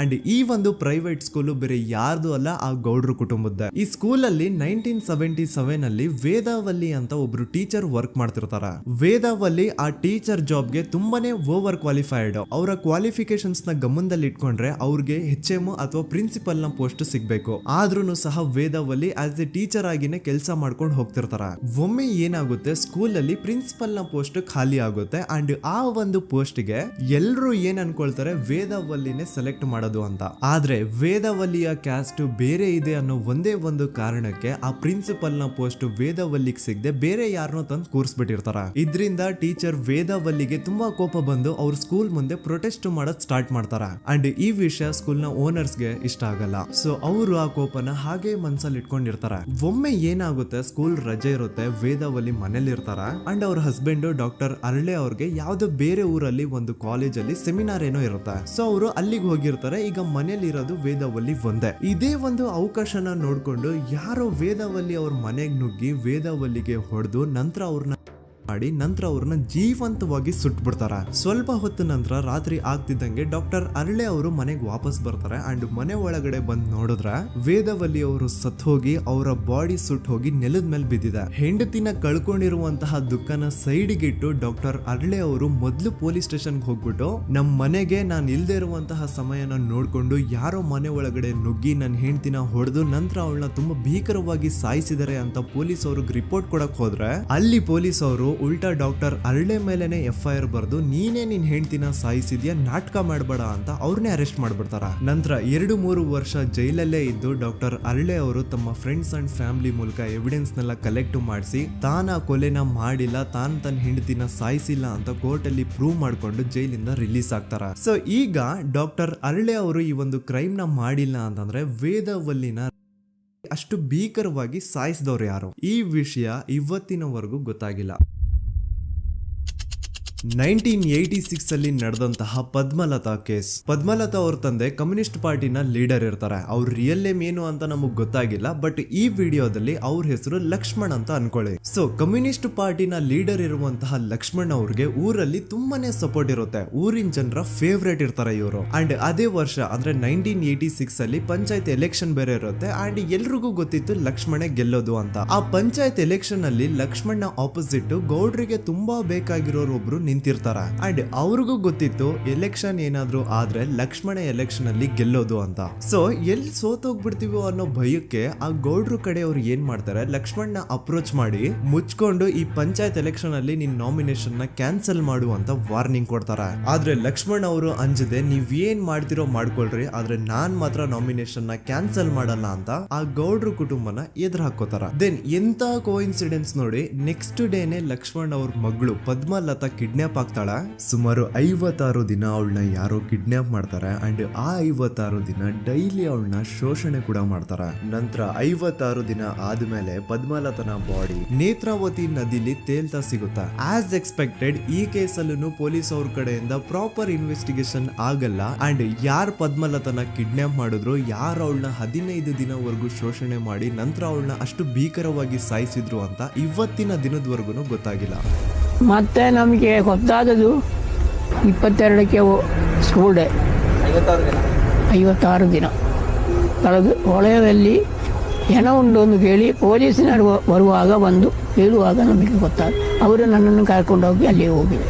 ಅಂಡ್ ಈ ಒಂದು ಪ್ರೈವೇಟ್ ಸ್ಕೂಲು ಬೇರೆ ಯಾರ್ದು ಅಲ್ಲ, ಆ ಗೌಡ್ರು ಕುಟುಂಬದ್ದೇ. ಈ ಸ್ಕೂಲಲ್ಲಿ 1977 ಅಲ್ಲಿ ವೇದಾವಲ್ಲಿ ಅಂತ ಒಬ್ರು ಟೀಚರ್ ವರ್ಕ್ ಮಾಡ್ತಿರ್ತಾರ. ವೇದಾವಲ್ಲಿ ಆ ಟೀಚರ್ ಜಾಬ್ಗೆ ತುಂಬಾನೇ ಓವರ್ ಕ್ವಾಲಿಫೈಡ್. ಅವರ ಕ್ವಾಲಿಫಿಕೇಶನ್ಸ್ ನ ಗಮನದಲ್ಲಿ ಇಟ್ಕೊಂಡ್ರೆ ಅವ್ರಿಗೆ HM ಅಥವಾ ಪ್ರಿನ್ಸಿಪಲ್ ನ ಪೋಸ್ಟ್ ಸಿಗ್ಬೇಕು. ಆದ್ರೂ ಸಹ ವೇದಾವಲ್ಲಿ ಆಸ್ ಎ ಟೀಚರ್ ಆಗಿನೇ ಕೆಲಸ ಮಾಡ್ಕೊಂಡು ಹೋಗ್ತಿರ್ತಾರ. ಒಮ್ಮೆ ಏನಾಗುತ್ತೆ, ಸ್ಕೂಲ್ ಅಲ್ಲಿ ಪ್ರಿನ್ಸಿಪಲ್ ನ ಪೋಸ್ಟ್ ಖಾಲಿ ಆಗುತ್ತೆ ಅಂಡ್ ಆ ಒಂದು ಪೋಸ್ಟ್ ಗೆ ಎಲ್ರು ಏನ್ ಅನ್ಕೊಳ್ತಾರೆ, ವೇದಾವಲ್ಲಿನೇ ಸೆಲೆಕ್ಟ್ ಮಾಡೋದು ಅಂತ. ಆದ್ರೆ ವೇದಾವಲ್ಲಿಯ ಕ್ಯಾಸ್ಟ್ ಬೇರೆ ಇದೆ ಅನ್ನೋ ಒಂದೇ ಒಂದು ಕಾರಣಕ್ಕೆ ಆ ಪ್ರಿನ್ಸಿಪಲ್ ನ ಪೋಸ್ಟ್ ವೇದಾವಲ್ಲಿಗೆ ಸಿಗದೆ ಬೇರೆ ಯಾರನ್ನೋ ತಂದು ಕೂರಿಸ್ಬಿಟ್ಟಿರ್ತಾರ. ಇದರಿಂದ ಟೀಚರ್ ವೇದಾವಲ್ಲಿಗೆ ತುಂಬಾ ಕೋಪ ಬಂದು ಅವ್ರ ಸ್ಕೂಲ್ ಮುಂದೆ ಪ್ರೊಟೆಸ್ಟ್ ಮಾಡೋದ್ ಸ್ಟಾರ್ಟ್ ಮಾಡ್ತಾರ. ಅಂಡ್ ಈ ವಿಷಯ ಸ್ಕೂಲ್ ನ ಓನರ್ಸ್ ಗೆ ಇಷ್ಟ ಆಗಲ್ಲ. ಸೊ ಅವರು ಆ ಕೋಪನ ಹಾಗೆ ಮನ್ಸಲ್ಲಿ ಇಟ್ಕೊಂಡಿರ್ತಾರ. ಒಮ್ಮೆ ಏನಾಗುತ್ತೆ, ಸ್ಕೂಲ್ ರಜೆ ಇರುತ್ತೆ, ವೇದಾವಲ್ಲಿ ಮನೇಲಿ ಇರ್ತಾರ ಅಂಡ್ ಅವ್ರ ಹಸ್ಬೆಂಡ್ ಡಾಕ್ಟರ್ ಅರಳೆ ಅವ್ರಿಗೆ ಯಾವ್ದೋ ಬೇರೆ ಊರಲ್ಲಿ ಒಂದು ಕಾಲೇಜ್ ಅಲ್ಲಿ ಸೆಮಿನಾರ್ ಏನೋ ಇರುತ್ತೆ. ಸೊ ಅವರು ಅಲ್ಲಿಗೆ ಹೋಗಿರ್ತಾರೆ. ಈಗ ಮನೇಲಿ ಇರೋದು ವೇದಾವಲ್ಲಿ ಒಂದೇ. ಇದೇ ಒಂದು ಅವಕಾಶನ ನೋಡ್ಕೊಂಡು ಯಾರೋ ವೇದಾವಲ್ಲಿ ಅವ್ರ ಮನೆಗೆ ನುಗ್ಗಿ ವೇದಾವಲ್ಲಿಗೆ ಹೊಡೆದು ನಂತರ ಅವ್ರನ್ನ ಜೀವಂತವಾಗಿ ಸುಟ್ಬಿಡ್ತಾರ. ಸ್ವಲ್ಪ ಹೊತ್ತು ನಂತರ ರಾತ್ರಿ ಆಗ್ತಿದ್ದಂಗೆ ಡಾಕ್ಟರ್ ಅರಳೆ ಅವರು ಮನೆಗೆ ವಾಪಸ್ ಬರ್ತಾರೆ ಅಂಡ್ ಮನೆ ಒಳಗಡೆ ಬಂದ್ ನೋಡಿದ್ರೆ ವೇದಾವಲ್ಲಿ ಅವರು ಸತ್ ಹೋಗಿ ಅವರ ಬಾಡಿ ಸುಟ್ ಹೋಗಿ ನೆಲದ ಮೇಲೆ ಬಿದ್ದಿದೆ. ಹೆಂಡತಿನ ಕಳ್ಕೊಂಡಿರುವಂತಹ ದುಃಖನ ಸೈಡ್ಗೆ ಇಟ್ಟು ಡಾಕ್ಟರ್ ಅರಳೆ ಅವರು ಮೊದ್ಲು ಪೊಲೀಸ್ ಸ್ಟೇಷನ್ಗೆ ಹೋಗ್ಬಿಟ್ಟು ನಮ್ ಮನೆಗೆ ನಾನು ಇಲ್ದೇ ಇರುವಂತಹ ಸಮಯನ ನೋಡ್ಕೊಂಡು ಯಾರೋ ಮನೆ ಒಳಗಡೆ ನುಗ್ಗಿ ನನ್ನ ಹೆಂಡತಿನ ಹೊಡೆದು ನಂತರ ಅವಳನ್ನ ತುಂಬಾ ಭೀಕರವಾಗಿ ಸಾಯಿಸಿದರೆ ಅಂತ ಪೊಲೀಸ್ ಅವ್ರಿಗೆ ರಿಪೋರ್ಟ್ ಕೊಡಕ್ ಹೋದ್ರೆ ಅಲ್ಲಿ ಪೊಲೀಸ್ ಅವರು ಉಲ್ಟಾ ಡಾಕ್ಟರ್ ಅರಳೆ ಮೇಲೆನೆ FIR ಬರ್ದು ನೀನೇ ನಿನ್ ಹೆಂಡತಿನ ಸಾಯಿಸಿದ್ಯಾ, ನಾಟಕ ಮಾಡಬೇಡ ಅಂತ ಅವ್ರನ್ನೇ ಅರೆಸ್ಟ್ ಮಾಡ್ಬಿಡ್ತಾರ. ನಂತರ 2-3 ವರ್ಷ ಜೈಲಲ್ಲೇ ಇದ್ದು ಡಾಕ್ಟರ್ ಅರಳೆ ಅವರು ತಮ್ಮ ಫ್ರೆಂಡ್ಸ್ ಅಂಡ್ ಫ್ಯಾಮಿಲಿ ಮೂಲಕ ಎವಿಡೆನ್ಸ್ ನೆಲ್ಲ ಕಲೆಕ್ಟ್ ಮಾಡಿಸಿ ತಾನ ಕೊಲೆನ ಮಾಡಿಲ್ಲ, ತಾನ್ ತನ್ನ ಹೆಂಡತಿನ ಸಾಯಿಸಿಲ್ಲ ಅಂತ ಕೋರ್ಟ್ ಅಲ್ಲಿ ಪ್ರೂವ್ ಮಾಡ್ಕೊಂಡು ಜೈಲಿಂದ ರಿಲೀಸ್ ಆಗ್ತಾರ. ಸೊ ಈಗ ಡಾಕ್ಟರ್ ಅರಳೆ ಅವರು ಈ ಒಂದು ಕ್ರೈಮ್ ನ ಮಾಡಿಲ್ಲ ಅಂತಂದ್ರೆ ವೇದಾವಲ್ಲಿನ ಅಷ್ಟು ಭೀಕರವಾಗಿ ಸಾಯಿಸಿದವ್ರು ಯಾರು, ಈ ವಿಷಯ ಇವತ್ತಿನವರೆಗೂ ಗೊತ್ತಾಗಿಲ್ಲ. 1986 ಅಲ್ಲಿ ನಡೆದಂತಹ ಪದ್ಮಲತಾ ಕೇಸ್. ಪದ್ಮಲತಾ ಅವ್ರ ತಂದೆ ಕಮ್ಯುನಿಸ್ಟ್ ಪಾರ್ಟಿನ ಲೀಡರ್ ಇರ್ತಾರೆ. ಅವ್ರ ರಿಯಲ್ ನೇಮ್ ಏನು ಅಂತ ನಮಗ್ ಗೊತ್ತಾಗಿಲ್ಲ, ಬಟ್ ಈ ವಿಡಿಯೋದಲ್ಲಿ ಅವ್ರ ಹೆಸರು ಲಕ್ಷ್ಮಣ್ ಅಂತ ಅನ್ಕೊಳ್ಳಿ. ಸೊ ಕಮ್ಯುನಿಸ್ಟ್ ಪಾರ್ಟಿನ ಲೀಡರ್ ಇರುವಂತಹ ಲಕ್ಷ್ಮಣ್ ಅವ್ರಿಗೆ ಊರಲ್ಲಿ ತುಂಬಾನೇ ಸಪೋರ್ಟ್ ಇರುತ್ತೆ, ಊರಿನ ಜನರ ಫೇವ್ರೇಟ್ ಇರ್ತಾರೆ ಇವರು. ಅಂಡ್ ಅದೇ ವರ್ಷ ಅಂದ್ರೆ 1986 ಅಲ್ಲಿ ಪಂಚಾಯತ್ ಎಲೆಕ್ಷನ್ ಬೇರೆ ಇರುತ್ತೆ ಅಂಡ್ ಎಲ್ರಿಗೂ ಗೊತ್ತಿತ್ತು ಲಕ್ಷ್ಮಣೆ ಗೆಲ್ಲೋದು ಅಂತ. ಆ ಪಂಚಾಯತ್ ಎಲೆಕ್ಷನ್ ಅಲ್ಲಿ ಲಕ್ಷ್ಮಣ್ಣ ಆಪೋಸಿಟ್ ಗೌಡ್ರಿಗೆ ತುಂಬಾ ಬೇಕಾಗಿರೋರು ಒಬ್ರು ನಿಂತಿರ್ತಾರ ಅಂಡ್ ಅವ್ರಿಗೂ ಗೊತ್ತಿತ್ತು ಎಲೆಕ್ಷನ್ ಏನಾದ್ರು ಆದ್ರೆ ಲಕ್ಷ್ಮಣ ಎಲೆಕ್ಷನ್ ಅಲ್ಲಿ ಗೆಲ್ಲೋದು ಅಂತ. ಸೊ ಎಲ್ಲಿ ಸೋತೋಗ್ಬಿಡ್ತೀವೋ ಅನ್ನೋ ಭಯಕ್ಕೆ ಆ ಗೌಡ್ರು ಕಡೆ ಅವ್ರು ಏನ್ ಮಾಡ್ತಾರೆ, ಲಕ್ಷ್ಮಣ್ಣ ಅಪ್ರೋಚ್ ಮಾಡಿ ಮುಚ್ಕೊಂಡು ಈ ಪಂಚಾಯತ್ ಎಲೆಕ್ಷನ್ ಅಲ್ಲಿ ನಿನ್ ನಾಮಿನೇಷನ್ ನ ಕ್ಯಾನ್ಸಲ್ ಮಾಡು ಅಂತ ವಾರ್ನಿಂಗ್ ಕೊಡ್ತಾರ. ಆದ್ರೆ ಲಕ್ಷ್ಮಣ್ ಅವರು ಅಂಜದೆ ನೀವ್ ಏನ್ ಮಾಡ್ತಿರೋ ಮಾಡ್ಕೊಳ್ರಿ, ಆದ್ರೆ ನಾನ್ ಮಾತ್ರ ನಾಮಿನೇಷನ್ ನ ಕ್ಯಾನ್ಸಲ್ ಮಾಡಲ್ಲ ಅಂತ ಆ ಗೌಡ್ರು ಕುಟುಂಬನ ಎದುರು ಹಾಕೋತಾರ. ದೆನ್ ಎಂತ ಕೋಇನ್ಸಿಡೆನ್ಸ್ ನೋಡಿ, ನೆಕ್ಸ್ಟ್ ಡೇನೆ ಲಕ್ಷ್ಮಣ್ ಅವ್ರ ಮಗಳು ಪದ್ಮಲತಾ ಕಿಡ್ನಾಪ್ ಆಗ್ತಾಳ. ಸುಮಾರು 56 ದಿನ ಅವಳನ್ನ ಯಾರೋ ಕಿಡ್ನಾಪ್ ಮಾಡ್ತಾರೆ ಅಂಡ್ ಆ 56 ದಿನ ಡೈಲಿ ಅವಳನ್ನ ಶೋಷಣೆ ಕೂಡ ಮಾಡ್ತಾರ. ನಂತರ 56 ದಿನ ಆದ್ಮೇಲೆ ಪದ್ಮಲತನ ಬಾಡಿ ನೇತ್ರಾವತಿ ನದಿಲಿ ತೇಲ್ತಾ ಸಿಗುತ್ತಾ. ಆಸ್ ಎಕ್ಸ್ಪೆಕ್ಟೆಡ್ ಈ ಕೇಸಲ್ಲೂ ಪೊಲೀಸ್ ಅವ್ರ ಕಡೆಯಿಂದ ಪ್ರಾಪರ್ ಇನ್ವೆಸ್ಟಿಗೇಷನ್ ಆಗಲ್ಲ ಅಂಡ್ ಯಾರ್ ಪದ್ಮಲತನ ಕಿಡ್ನಾಪ್ ಮಾಡಿದ್ರು, ಯಾರು ಅವಳನ್ನ 15 ದಿನವರೆಗೂ ಶೋಷಣೆ ಮಾಡಿ ನಂತರ ಅವಳನ್ನ ಅಷ್ಟು ಭೀಕರವಾಗಿ ಸಾಯಿಸಿದ್ರು ಅಂತ ಇವತ್ತಿನ ದಿನದವರೆಗೂ ಗೊತ್ತಾಗಿಲ್ಲ. ಮತ್ತೆ ನಮಗೆ ಗೊತ್ತಾದದು 22ಕ್ಕೆ ಸ್ಕೂಲ್ ಡೇ 56 ದಿನ ಕಳೆದು ಹೊಳೆಯಲ್ಲಿ ಹೆಣ ಉಂಡು ಅಂತ ಕೇಳಿ ಪೊಲೀಸಿನವರು ಬರುವಾಗ ಬಂದು ಹೇಳುವಾಗ ನಮಗೆ ಗೊತ್ತಾದ. ಅವರು ನನ್ನನ್ನು ಕರ್ಕೊಂಡೋಗಿ ಅಲ್ಲಿ ಹೋಗಿವೆ.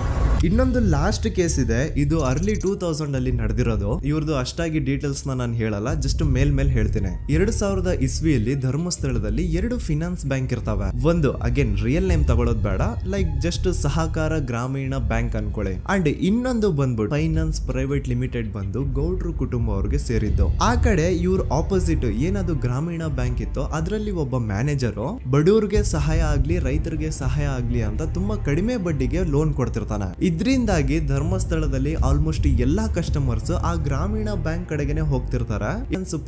ಇನ್ನೊಂದು ಲಾಸ್ಟ್ ಕೇಸ್ ಇದೆ, ಇದು ಅರ್ಲಿ 2000 ಅಲ್ಲಿ ನಡೆದಿರೋದು. ಇವ್ರದ್ದು ಅಷ್ಟಾಗಿ ಡೀಟೇಲ್ಸ್ ನಾನು ಹೇಳಲ್ಲ, ಜಸ್ಟ್ ಮೇಲ್ ಹೇಳ್ತೀನಿ. 2000 ಇಸ್ವಿಯಲ್ಲಿ ಧರ್ಮಸ್ಥಳದಲ್ಲಿ 2 ಫಿನಾನ್ಸ್ ಬ್ಯಾಂಕ್ ಇರ್ತಾವೆ. ಒಂದು ಅಗೇನ್ ರಿಯಲ್ ನೇಮ್ ತಗೊಳ್ಳೋದು ಬೇಡ, ಲೈಕ್ ಜಸ್ಟ್ ಸಹಕಾರ ಗ್ರಾಮೀಣ ಬ್ಯಾಂಕ್ ಅನ್ಕೊಳ್ಳಿ. ಅಂಡ್ ಇನ್ನೊಂದು ಬಂದ್ಬಿಟ್ಟು ಫೈನಾನ್ಸ್ ಪ್ರೈವೇಟ್ ಲಿಮಿಟೆಡ್ ಬಂದು ಗೌಡ್ರು ಕುಟುಂಬ ಅವ್ರಿಗೆ ಸೇರಿದ್ದು. ಆ ಕಡೆ ಇವ್ರ ಆಪೋಸಿಟ್ ಏನದು ಗ್ರಾಮೀಣ ಬ್ಯಾಂಕ್ ಇತ್ತು, ಅದರಲ್ಲಿ ಒಬ್ಬ ಮ್ಯಾನೇಜರು ಬಡವ್ರಿಗೆ ಸಹಾಯ ಆಗ್ಲಿ ರೈತರಿಗೆ ಸಹಾಯ ಆಗ್ಲಿ ಅಂತ ತುಂಬಾ ಕಡಿಮೆ ಬಡ್ಡಿಗೆ ಲೋನ್ ಕೊಡ್ತಿರ್ತಾನೆ. ಇದರಿಂದಾಗಿ ಧರ್ಮಸ್ಥಳದಲ್ಲಿ ಆಲ್ಮೋಸ್ಟ್ ಎಲ್ಲಾ ಕಸ್ಟಮರ್ಸ್ ಆ ಗ್ರಾಮೀಣ ಬ್ಯಾಂಕ್ ಕಡೆಗೆ ಹೋಗ್ತಿರ್ತಾರೆ,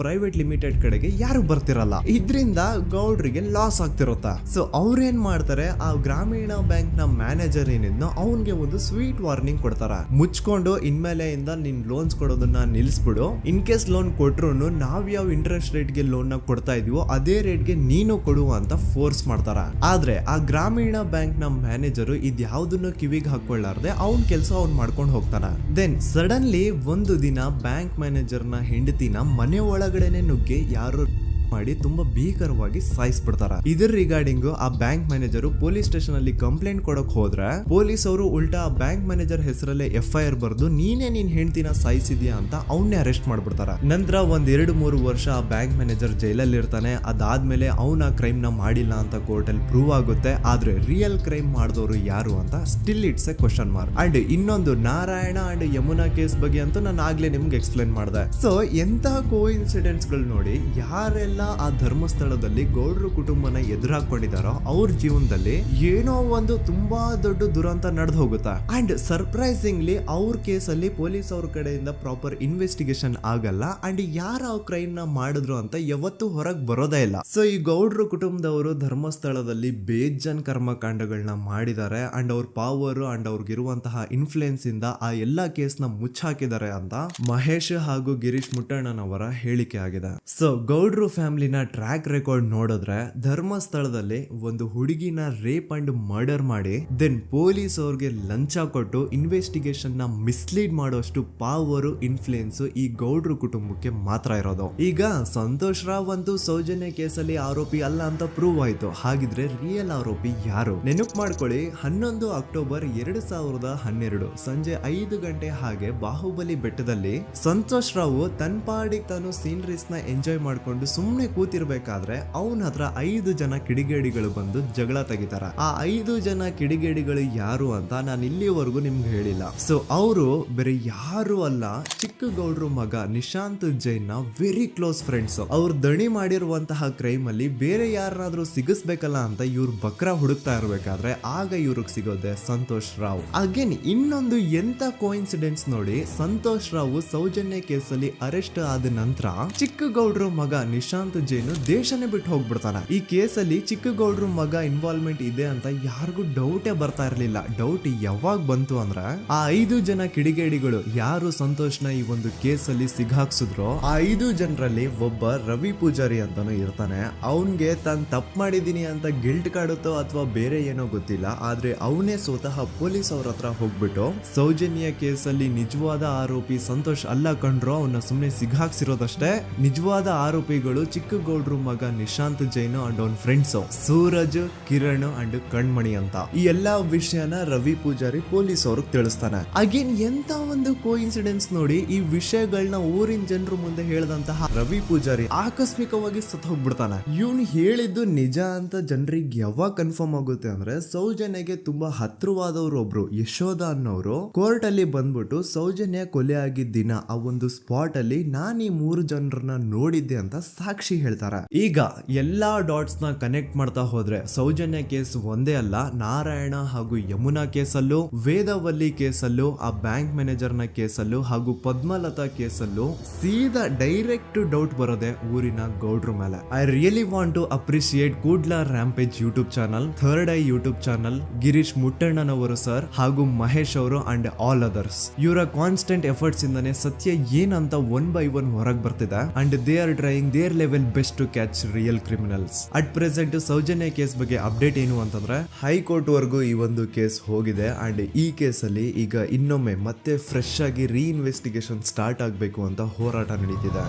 ಪ್ರೈವೇಟ್ ಲಿಮಿಟೆಡ್ ಕಡೆಗೆ ಯಾರು ಬರ್ತಿರಲ್ಲ. ಇದರಿಂದ ಗೌಡ್ರಿಗೆ ಲಾಸ್ ಆಗ್ತಿರುತ್ತ. ಸೊ ಅವ್ರೇನ್ ಮಾಡ್ತಾರೆ, ಆ ಗ್ರಾಮೀಣ ಬ್ಯಾಂಕ್ ನ ಮ್ಯಾನೇಜರ್ ಏನಿದ್ನೋ ಅವನ್ಗೆ ಒಂದು ಸ್ವೀಟ್ ವಾರ್ನಿಂಗ್ ಕೊಡ್ತಾರ. ಮುಚ್ಕೊಂಡು ಇನ್ಮೇಲೆಯಿಂದ ನಿನ್ ಲೋನ್ಸ್ ಕೊಡೋದನ್ನ ನಿಲ್ಸ್ಬಿಡು. ಇನ್ ಕೇಸ್ ಲೋನ್ ಕೊಟ್ರು ನಾವ್ ಯಾವ ಇಂಟ್ರೆಸ್ಟ್ ರೇಟ್ ಗೆ ಲೋನ್ ನ ಕೊಡ್ತಾ ಇದೀವೋ ಅದೇ ರೇಟ್ ಗೆ ನೀನು ಕೊಡುವ ಅಂತ ಫೋರ್ಸ್ ಮಾಡ್ತಾರ. ಆದ್ರೆ ಆ ಗ್ರಾಮೀಣ ಬ್ಯಾಂಕ್ ನ ಮ್ಯಾನೇಜರ್ ಇದ್ಯಾವುದನ್ನು ಕಿವಿಗೆ ಹಾಕೊಳ್ಳಾರ್ದೆ ಅವನ್ ಕೆಲಸ ಅವ್ನ್ ಮಾಡ್ಕೊಂಡು ಹೋಗ್ತಾನ. ದೆನ್ ಸಡನ್ಲಿ ಒಂದು ದಿನ ಬ್ಯಾಂಕ್ ಮ್ಯಾನೇಜರ್ ನ ಹೆಂಡತಿನ ಮನೆ ಒಳಗಡೆನೆ ನುಗ್ಗಿ ಯಾರು ಮಾಡಿ ತುಂಬಾ ಭೀಕರವಾಗಿ ಸಾಯಿಸ್ಬಿಡ್ತಾರ. ಇದ್ರ ರಿಗಾರ್ಡಿಂಗ್ ಆ ಬ್ಯಾಂಕ್ ಮ್ಯಾನೇಜರ್ ಪೊಲೀಸ್ ಸ್ಟೇಷನ್ ಅಲ್ಲಿ ಕಂಪ್ಲೇಂಟ್ ಕೊಡಕ್ ಹೋದ್ರೆ ಪೊಲೀಸ್ ಅವರು ಉಲ್ಟಾ ಆ ಬ್ಯಾಂಕ್ ಮ್ಯಾನೇಜರ್ ಹೆಸರಲ್ಲೇ FIR ಬರ್ದು ನೀನೇ ನಿನ್ ಹೆಂಡತಿನ ಸಾಯಿಸಿದ್ಯಾ ಅಂತ ಅವನ್ನೇ ಅರೆಸ್ಟ್ ಮಾಡ್ಬಿಡ್ತಾರ. ನಂತರ 1-2-3 ವರ್ಷ ಆ ಬ್ಯಾಂಕ್ ಮ್ಯಾನೇಜರ್ ಜೈಲಲ್ಲಿ ಇರ್ತಾನೆ. ಅದಾದ್ಮೇಲೆ ಅವನ ಕ್ರೈಮ್ ನ ಮಾಡಿಲ್ಲ ಅಂತ ಕೋರ್ಟ್ ಅಲ್ಲಿ ಪ್ರೂವ್ ಆಗುತ್ತೆ. ಆದ್ರೆ ರಿಯಲ್ ಕ್ರೈಮ್ ಮಾಡಿದವರು ಯಾರು ಅಂತ still it's A question mark. And ಇನ್ನೊಂದು ನಾರಾಯಣ ಅಂಡ್ ಯಮುನಾ ಕೇಸ್ ಬಗ್ಗೆ ಅಂತೂ ನಾನು ಆಗ್ಲೇ ನಿಮ್ಗೆ ಎಕ್ಸ್ಪ್ಲೇನ್ ಮಾಡಿದೆ. ಸೊ ಎಂತ ಕೋಇನ್ಸಿಡೆಂಟ್ಸ್ ಗಳು ನೋಡಿ, ಯಾರೆಲ್ಲ ಆ ಧರ್ಮಸ್ಥಳದಲ್ಲಿ ಗೌಡ್ರು ಕುಟುಂಬನ ಎದುರಾಕೊಂಡಿದಾರೋ ಅವ್ರ ಜೀವನದಲ್ಲಿ ಏನೋ ಒಂದು ತುಂಬಾ ದೊಡ್ಡ ದುರಂತ ನಡೆದು ಹೋಗುತ್ತೆ. ಅಂಡ್ ಸರ್ಪ್ರೈಸಿಂಗ್ಲಿ ಅವ್ರ ಕೇಸಲ್ಲಿ ಪೊಲೀಸ್ ಅವ್ರ ಕಡೆಯಿಂದ ಪ್ರಾಪರ್ ಇನ್ವೆಸ್ಟಿಗೇಷನ್ ಆಗಲ್ಲ. ಅಂಡ್ ಯಾರ ಕ್ರೈಮ್ ನ ಮಾಡಿದ್ರು ಅಂತ ಯಾವತ್ತೂ ಹೊರಗ್ ಬರೋದೇ ಇಲ್ಲ. ಸೊ ಈ ಗೌಡ್ರು ಕುಟುಂಬದವರು ಧರ್ಮಸ್ಥಳದಲ್ಲಿ ಬೇಜನ್ ಕರ್ಮಕಾಂಡಗಳನ್ನ ಮಾಡಿದ್ದಾರೆ. ಅಂಡ್ ಅವ್ರ ಪವರ್ ಅಂಡ್ ಅವ್ರಿಗಿರುವಂತಹ ಇನ್ಫ್ಲೂಯೆನ್ಸ್ ಇಂದ ಆ ಎಲ್ಲಾ ಕೇಸ್ ನ ಮುಚ್ಚಾಕಿದ್ದಾರೆ ಅಂತ ಮಹೇಶ್ ಹಾಗೂ ಗಿರೀಶ್ ಮುಟ್ಟಣ್ಣನವರ ಹೇಳಿಕೆ ಆಗಿದೆ. ಸೊ ಗೌಡ್ರು ಫ್ಯಾಮಿಲಿನ ಟ್ರ್ಯಾಕ್ ರೆಕಾರ್ಡ್ ನೋಡಿದ್ರೆ ಧರ್ಮಸ್ಥಳದಲ್ಲಿ ಒಂದು ಹುಡುಗಿನ ರೇಪ್ ಅಂಡ್ ಮರ್ಡರ್ ಮಾಡಿ ದೆನ್ ಪೊಲೀಸ್ ಅವ್ರಿಗೆ ಲಂಚ ಕೊಟ್ಟು ಇನ್ವೆಸ್ಟಿಗೇಷನ್ ನ ಮಿಸ್ಲೀಡ್ ಮಾಡೋಷ್ಟು ಪವರ್ ಇನ್ಫ್ಲೂಯೆನ್ಸ್ ಈ ಗೌಡ್ರು ಕುಟುಂಬಕ್ಕೆ ಮಾತ್ರ ಇರೋದು. ಈಗ ಸಂತೋಷ್ ರಾವ್ ಅಂತೂ ಸೌಜನ್ಯ ಕೇಸಲ್ಲಿ ಆರೋಪಿ ಅಲ್ಲ ಅಂತ ಪ್ರೂವ್ ಆಯ್ತು. ಹಾಗಿದ್ರೆ ರಿಯಲ್ ಆರೋಪಿ ಯಾರು? ನೆನಪು ಮಾಡ್ಕೊಳ್ಳಿ, 11 ಅಕ್ಟೋಬರ್ 2012 ಸಂಜೆ 5 ಗಂಟೆ ಹಾಗೆ ಬಾಹುಬಲಿ ಬೆಟ್ಟದಲ್ಲಿ ಸಂತೋಷ್ ರಾವ್ ತನ್ನ ಪಾಡಿಗೆ ತಾನು ಸೀನರೀಸ್ ನ ಎಂಜಾಯ್ ಮಾಡ್ಕೊಂಡು ಸುಮ್ನೆ ಕೂತಿರ್ಬೇಕಾದ್ರೆ ಅವನ ಹತ್ರ 5 ಜನ ಕಿಡಿಗೇಡಿಗಳು ಬಂದು ಜಗಳ ತೆಗಿತಾರ. ಆ 5 ಜನ ಕಿಡಿಗೇಡಿಗಳು ಯಾರು ಅಂತ ನಾನು ಇಲ್ಲಿವರೆಗೂ ನಿಮ್ಗೆ ಹೇಳಿಲ್ಲ. ಸೊ ಅವರು ಬೇರೆ ಯಾರು ಅಲ್ಲ, ಚಿಕ್ಕ ಗೌಡ್ರು ಮಗ ನಿಶಾಂತ್ ಜೈನ್ ನ ವೆರಿ ಕ್ಲೋಸ್ ಫ್ರೆಂಡ್ಸ್. ಅವ್ರು ದಣಿ ಮಾಡಿರುವಂತಹ ಕ್ರೈಮ್ ಅಲ್ಲಿ ಬೇರೆ ಯಾರನ್ನಾದ್ರೂ ಸಿಗಿಸ್ಬೇಕಲ್ಲ ಅಂತ ಇವ್ರು ಬಕ್ರ ಹುಡುಕ್ತಾ ಇರ್ಬೇಕಾದ್ರೆ ಆಗ ಇವ್ರಿಗೆ ಸಿಗೋದೆ ಸಂತೋಷ್ ರಾವ್. ಅಗೇನ್ ಇನ್ನೊಂದು ಎಂತ ಕೋಇನ್ಸಿಡೆನ್ಸ್ ನೋಡಿ, ಸಂತೋಷ್ ರಾವ್ ಸೌಜನ್ಯ ಕೇಸಲ್ಲಿ ಅರೆಸ್ಟ್ ಆದ ನಂತರ ಚಿಕ್ಕ ಗೌಡ್ರು ಮಗ ನಿಶಾಂತ್ ಜೈನ್ ದೇಶನೇ ಬಿಟ್ಟು ಹೋಗ್ಬಿಡ್ತಾನ. ಈ ಕೇಸಲ್ಲಿ ಚಿಕ್ಕ ಗೌಡ್ರು ಮಗ ಇನ್ವಾಲ್ವ್ಮೆಂಟ್ ಇದೆ ಅಂತ ಯಾರಿಗೂ ಡೌಟೇ ಬರ್ತಾ ಇರ್ಲಿಲ್ಲ. ಡೌಟ್ ಯಾವಾಗ ಬಂತು ಅಂದ್ರೆ ಆ 5 ಜನ ಕಿಡಿಗೇಡಿಗಳು ಯಾರು ಸಂತೋಷ್ನ ಈ ಒಂದು ಕೇಸಲ್ಲಿ ಸಿಗಾಕ್ಸಿದ್ರು ಆ 5 ಜನರಲ್ಲಿ ಒಬ್ಬ ರವಿ ಪೂಜಾರಿ ಅಂತಾನು ಇರ್ತಾನೆ. ಅವನ್ಗೆ ತಾನು ತಪ್ಪು ಮಾಡಿದೀನಿ ಅಂತ ಗಿಲ್ಟ್ ಕಾಡುತ್ತೋ ಅಥವಾ ಬೇರೆ ಏನೋ ಗೊತ್ತಿಲ್ಲ, ಆದ್ರೆ ಅವನೇ ಸ್ವತಃ ಪೊಲೀಸ್ ಅವ್ರ ಹತ್ರ ಹೋಗ್ಬಿಟ್ಟು ಸೌಜನ್ಯ ಕೇಸಲ್ಲಿ ನಿಜವಾದ ಆರೋಪಿ ಸಂತೋಷ್ ಅಲ್ಲ ಕಂಡ್ರು, ಅವನ್ನ ಸುಮ್ನೆ ಸಿಗಾಕ್ಸಿರೋದಷ್ಟೇ, ನಿಜವಾದ ಆರೋಪಿಗಳು ಚಿಕ್ಕ ಗೌಡ್ರು ಮಗ ನಿಶಾಂತ್ ಜೈನ್ ಅಂಡ್ ಅವನ್ ಫ್ರೆಂಡ್ಸ್ ಸೂರಜ್, ಕಿರಣ್ ಅಂಡ್ ಕಣ್ಮಣಿ ಅಂತ. ಈ ಎಲ್ಲಾ ವಿಷಯನ ರವಿ ಪೂಜಾರಿ ಪೊಲೀಸ್ ಅವ್ರಿಗೆ ತಿಳಿಸ್ತಾನೆ. ಅಗೇನ್ ಎಂತ ಒಂದು ಕೋಇನ್ಸಿಡೆನ್ಸ್ ನೋಡಿ, ಈ ವಿಷಯಗಳನ್ನ ಊರಿನ ಜನರು ಮುಂದೆ ಹೇಳಿದಂತಹ ರವಿ ಪೂಜಾರಿ ಆಕಸ್ಮಿಕವಾಗಿ ಸತ್ತು ಹೋಗ್ಬಿಡ್ತಾನೆ. ಇವನು ಹೇಳಿದ್ದು ನಿಜ ಅಂತ ಜನರಿಗೆ ಯಾವಾಗ ಕನ್ಫರ್ಮ್ ಆಗುತ್ತೆ ಅಂದ್ರೆ ಸೌಜನ್ಯಗೆ ತುಂಬಾ ಹತ್ರವಾದವ್ರು ಒಬ್ರು ಯಶೋಧ ಅನ್ನೋರು ಕೋರ್ಟ್ ಅಲ್ಲಿ ಬಂದ್ಬಿಟ್ಟು ಸೌಜನ್ಯ ಕೊಲೆ ಆಗಿದ್ದ ದಿನ ಆ ಒಂದು ಸ್ಪಾಟ್ ಅಲ್ಲಿ ನಾನು ಈ 3 ಜನರನ್ನ ನೋಡಿದ್ದೆ ಅಂತ ಸಾಕ್ಷಿ ಹೇಳ್ತಾರೆ. ಈಗ ಎಲ್ಲಾ ಡಾಟ್ಸ್ ನ ಕನೆಕ್ಟ್ ಮಾಡ್ತಾ ಹೋದ್ರೆ ಸೌಜನ್ಯ ಕೇಸ್ ಒಂದೇ ಅಲ್ಲ, ನಾರಾಯಣ ಹಾಗೂ ಯಮುನಾ ಕೇಸಲ್ಲೂ, ವೇದವಲ್ಲಿ ಕೇಸಲ್ಲೂ, ಆ ಬ್ಯಾಂಕ್ ಮ್ಯಾನೇಜರ್ ನ ಕೇಸಲ್ಲೂ ಹಾಗೂ ಪದ್ಮಲತಾ ಕೇಸಲ್ಲೂ ಸೀದಾ ಡೈರೆಕ್ಟ್ ಡೌಟ್ ಬರೋದೆ ಊರಿನ ಗೌಡ್ರ ಮೇಲೆ. I really want to appreciate Kudla rampage YouTube channel, third eye YouTube channel, Girish ಮುಟ್ಟಣ್ಣನವರು ಸರ್ ಹಾಗೂ ಮಹೇಶ್ ಅವರು ಅಂಡ್ ಆಲ್ ಅದರ್ಸ್. ಇವರ ಕಾನ್ಸ್ಟೆಂಟ್ ಎಫರ್ಟ್ಸ್ ಇಂದಾನೆ ಸತ್ಯ ಏನಂತ 1 by 1 ಹೊರಗೆ ಬರ್ತಿದೆ and they are trying their level best to catch real criminals. At present Soujanya case ಬಗ್ಗೆ ಅಪ್ಡೇಟ್ ಏನು ಅಂತಂದ್ರೆ ಹೈಕೋರ್ಟ್ ವರೆಗೂ ಈ ಒಂದು ಕೇಸ್ ಹೋಗಿದೆ ಅಂಡ್ ಈ ಕೇಸಲ್ಲಿ ಈಗ ಇನ್ನೊಮ್ಮೆ ಮತ್ತೆ ಫ್ರೆಶ್ ಆಗಿ ರೀಇನ್ವೆಸ್ಟಿಗೇಷನ್ ಸ್ಟಾರ್ಟ್ ಆಗಬೇಕು ಅಂತ ಹೋರಾಟ ನಡೀತಿದೆ.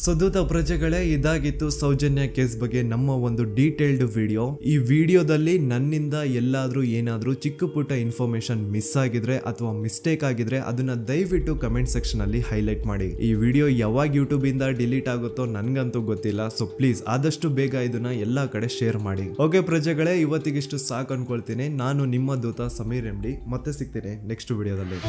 ಸೊ ದೂತ ಪ್ರಜೆಗಳೇ, ಇದಾಗಿತ್ತು ಸೌಜನ್ಯ ಕೇಸ್ ಬಗ್ಗೆ ನಮ್ಮ ಒಂದು ಡೀಟೇಲ್ಡ್ ವಿಡಿಯೋ. ಈ ವಿಡಿಯೋದಲ್ಲಿ ನನ್ನಿಂದ ಎಲ್ಲಾದ್ರೂ ಏನಾದ್ರೂ ಚಿಕ್ಕ ಪುಟ್ಟ ಇನ್ಫಾರ್ಮೇಶನ್ ಮಿಸ್ ಆಗಿದ್ರೆ ಅಥವಾ ಮಿಸ್ಟೇಕ್ ಆಗಿದ್ರೆ ಅದನ್ನ ದಯವಿಟ್ಟು ಕಮೆಂಟ್ ಸೆಕ್ಷನ್ ಅಲ್ಲಿ ಹೈಲೈಟ್ ಮಾಡಿ. ಈ ವಿಡಿಯೋ ಯಾವಾಗ ಯೂಟ್ಯೂಬ್ ಇಂದ ಡಿಲೀಟ್ ಆಗುತ್ತೋ ನನ್ಗಂತೂ ಗೊತ್ತಿಲ್ಲ. ಸೊ ಪ್ಲೀಸ್ ಆದಷ್ಟು ಬೇಗ ಇದನ್ನ ಎಲ್ಲಾ ಕಡೆ ಶೇರ್ ಮಾಡಿ. ಓಕೆ ಪ್ರಜೆಗಳೇ, ಇವತ್ತಿಗಿಷ್ಟು ಸಾಕು ಅನ್ಕೊಳ್ತೀನಿ. ನಾನು ನಿಮ್ಮ ದೂತ ಸಮೀರ್ MD. ಮತ್ತೆ ಸಿಗ್ತೀನಿ ನೆಕ್ಸ್ಟ್ ವಿಡಿಯೋದಲ್ಲಿ.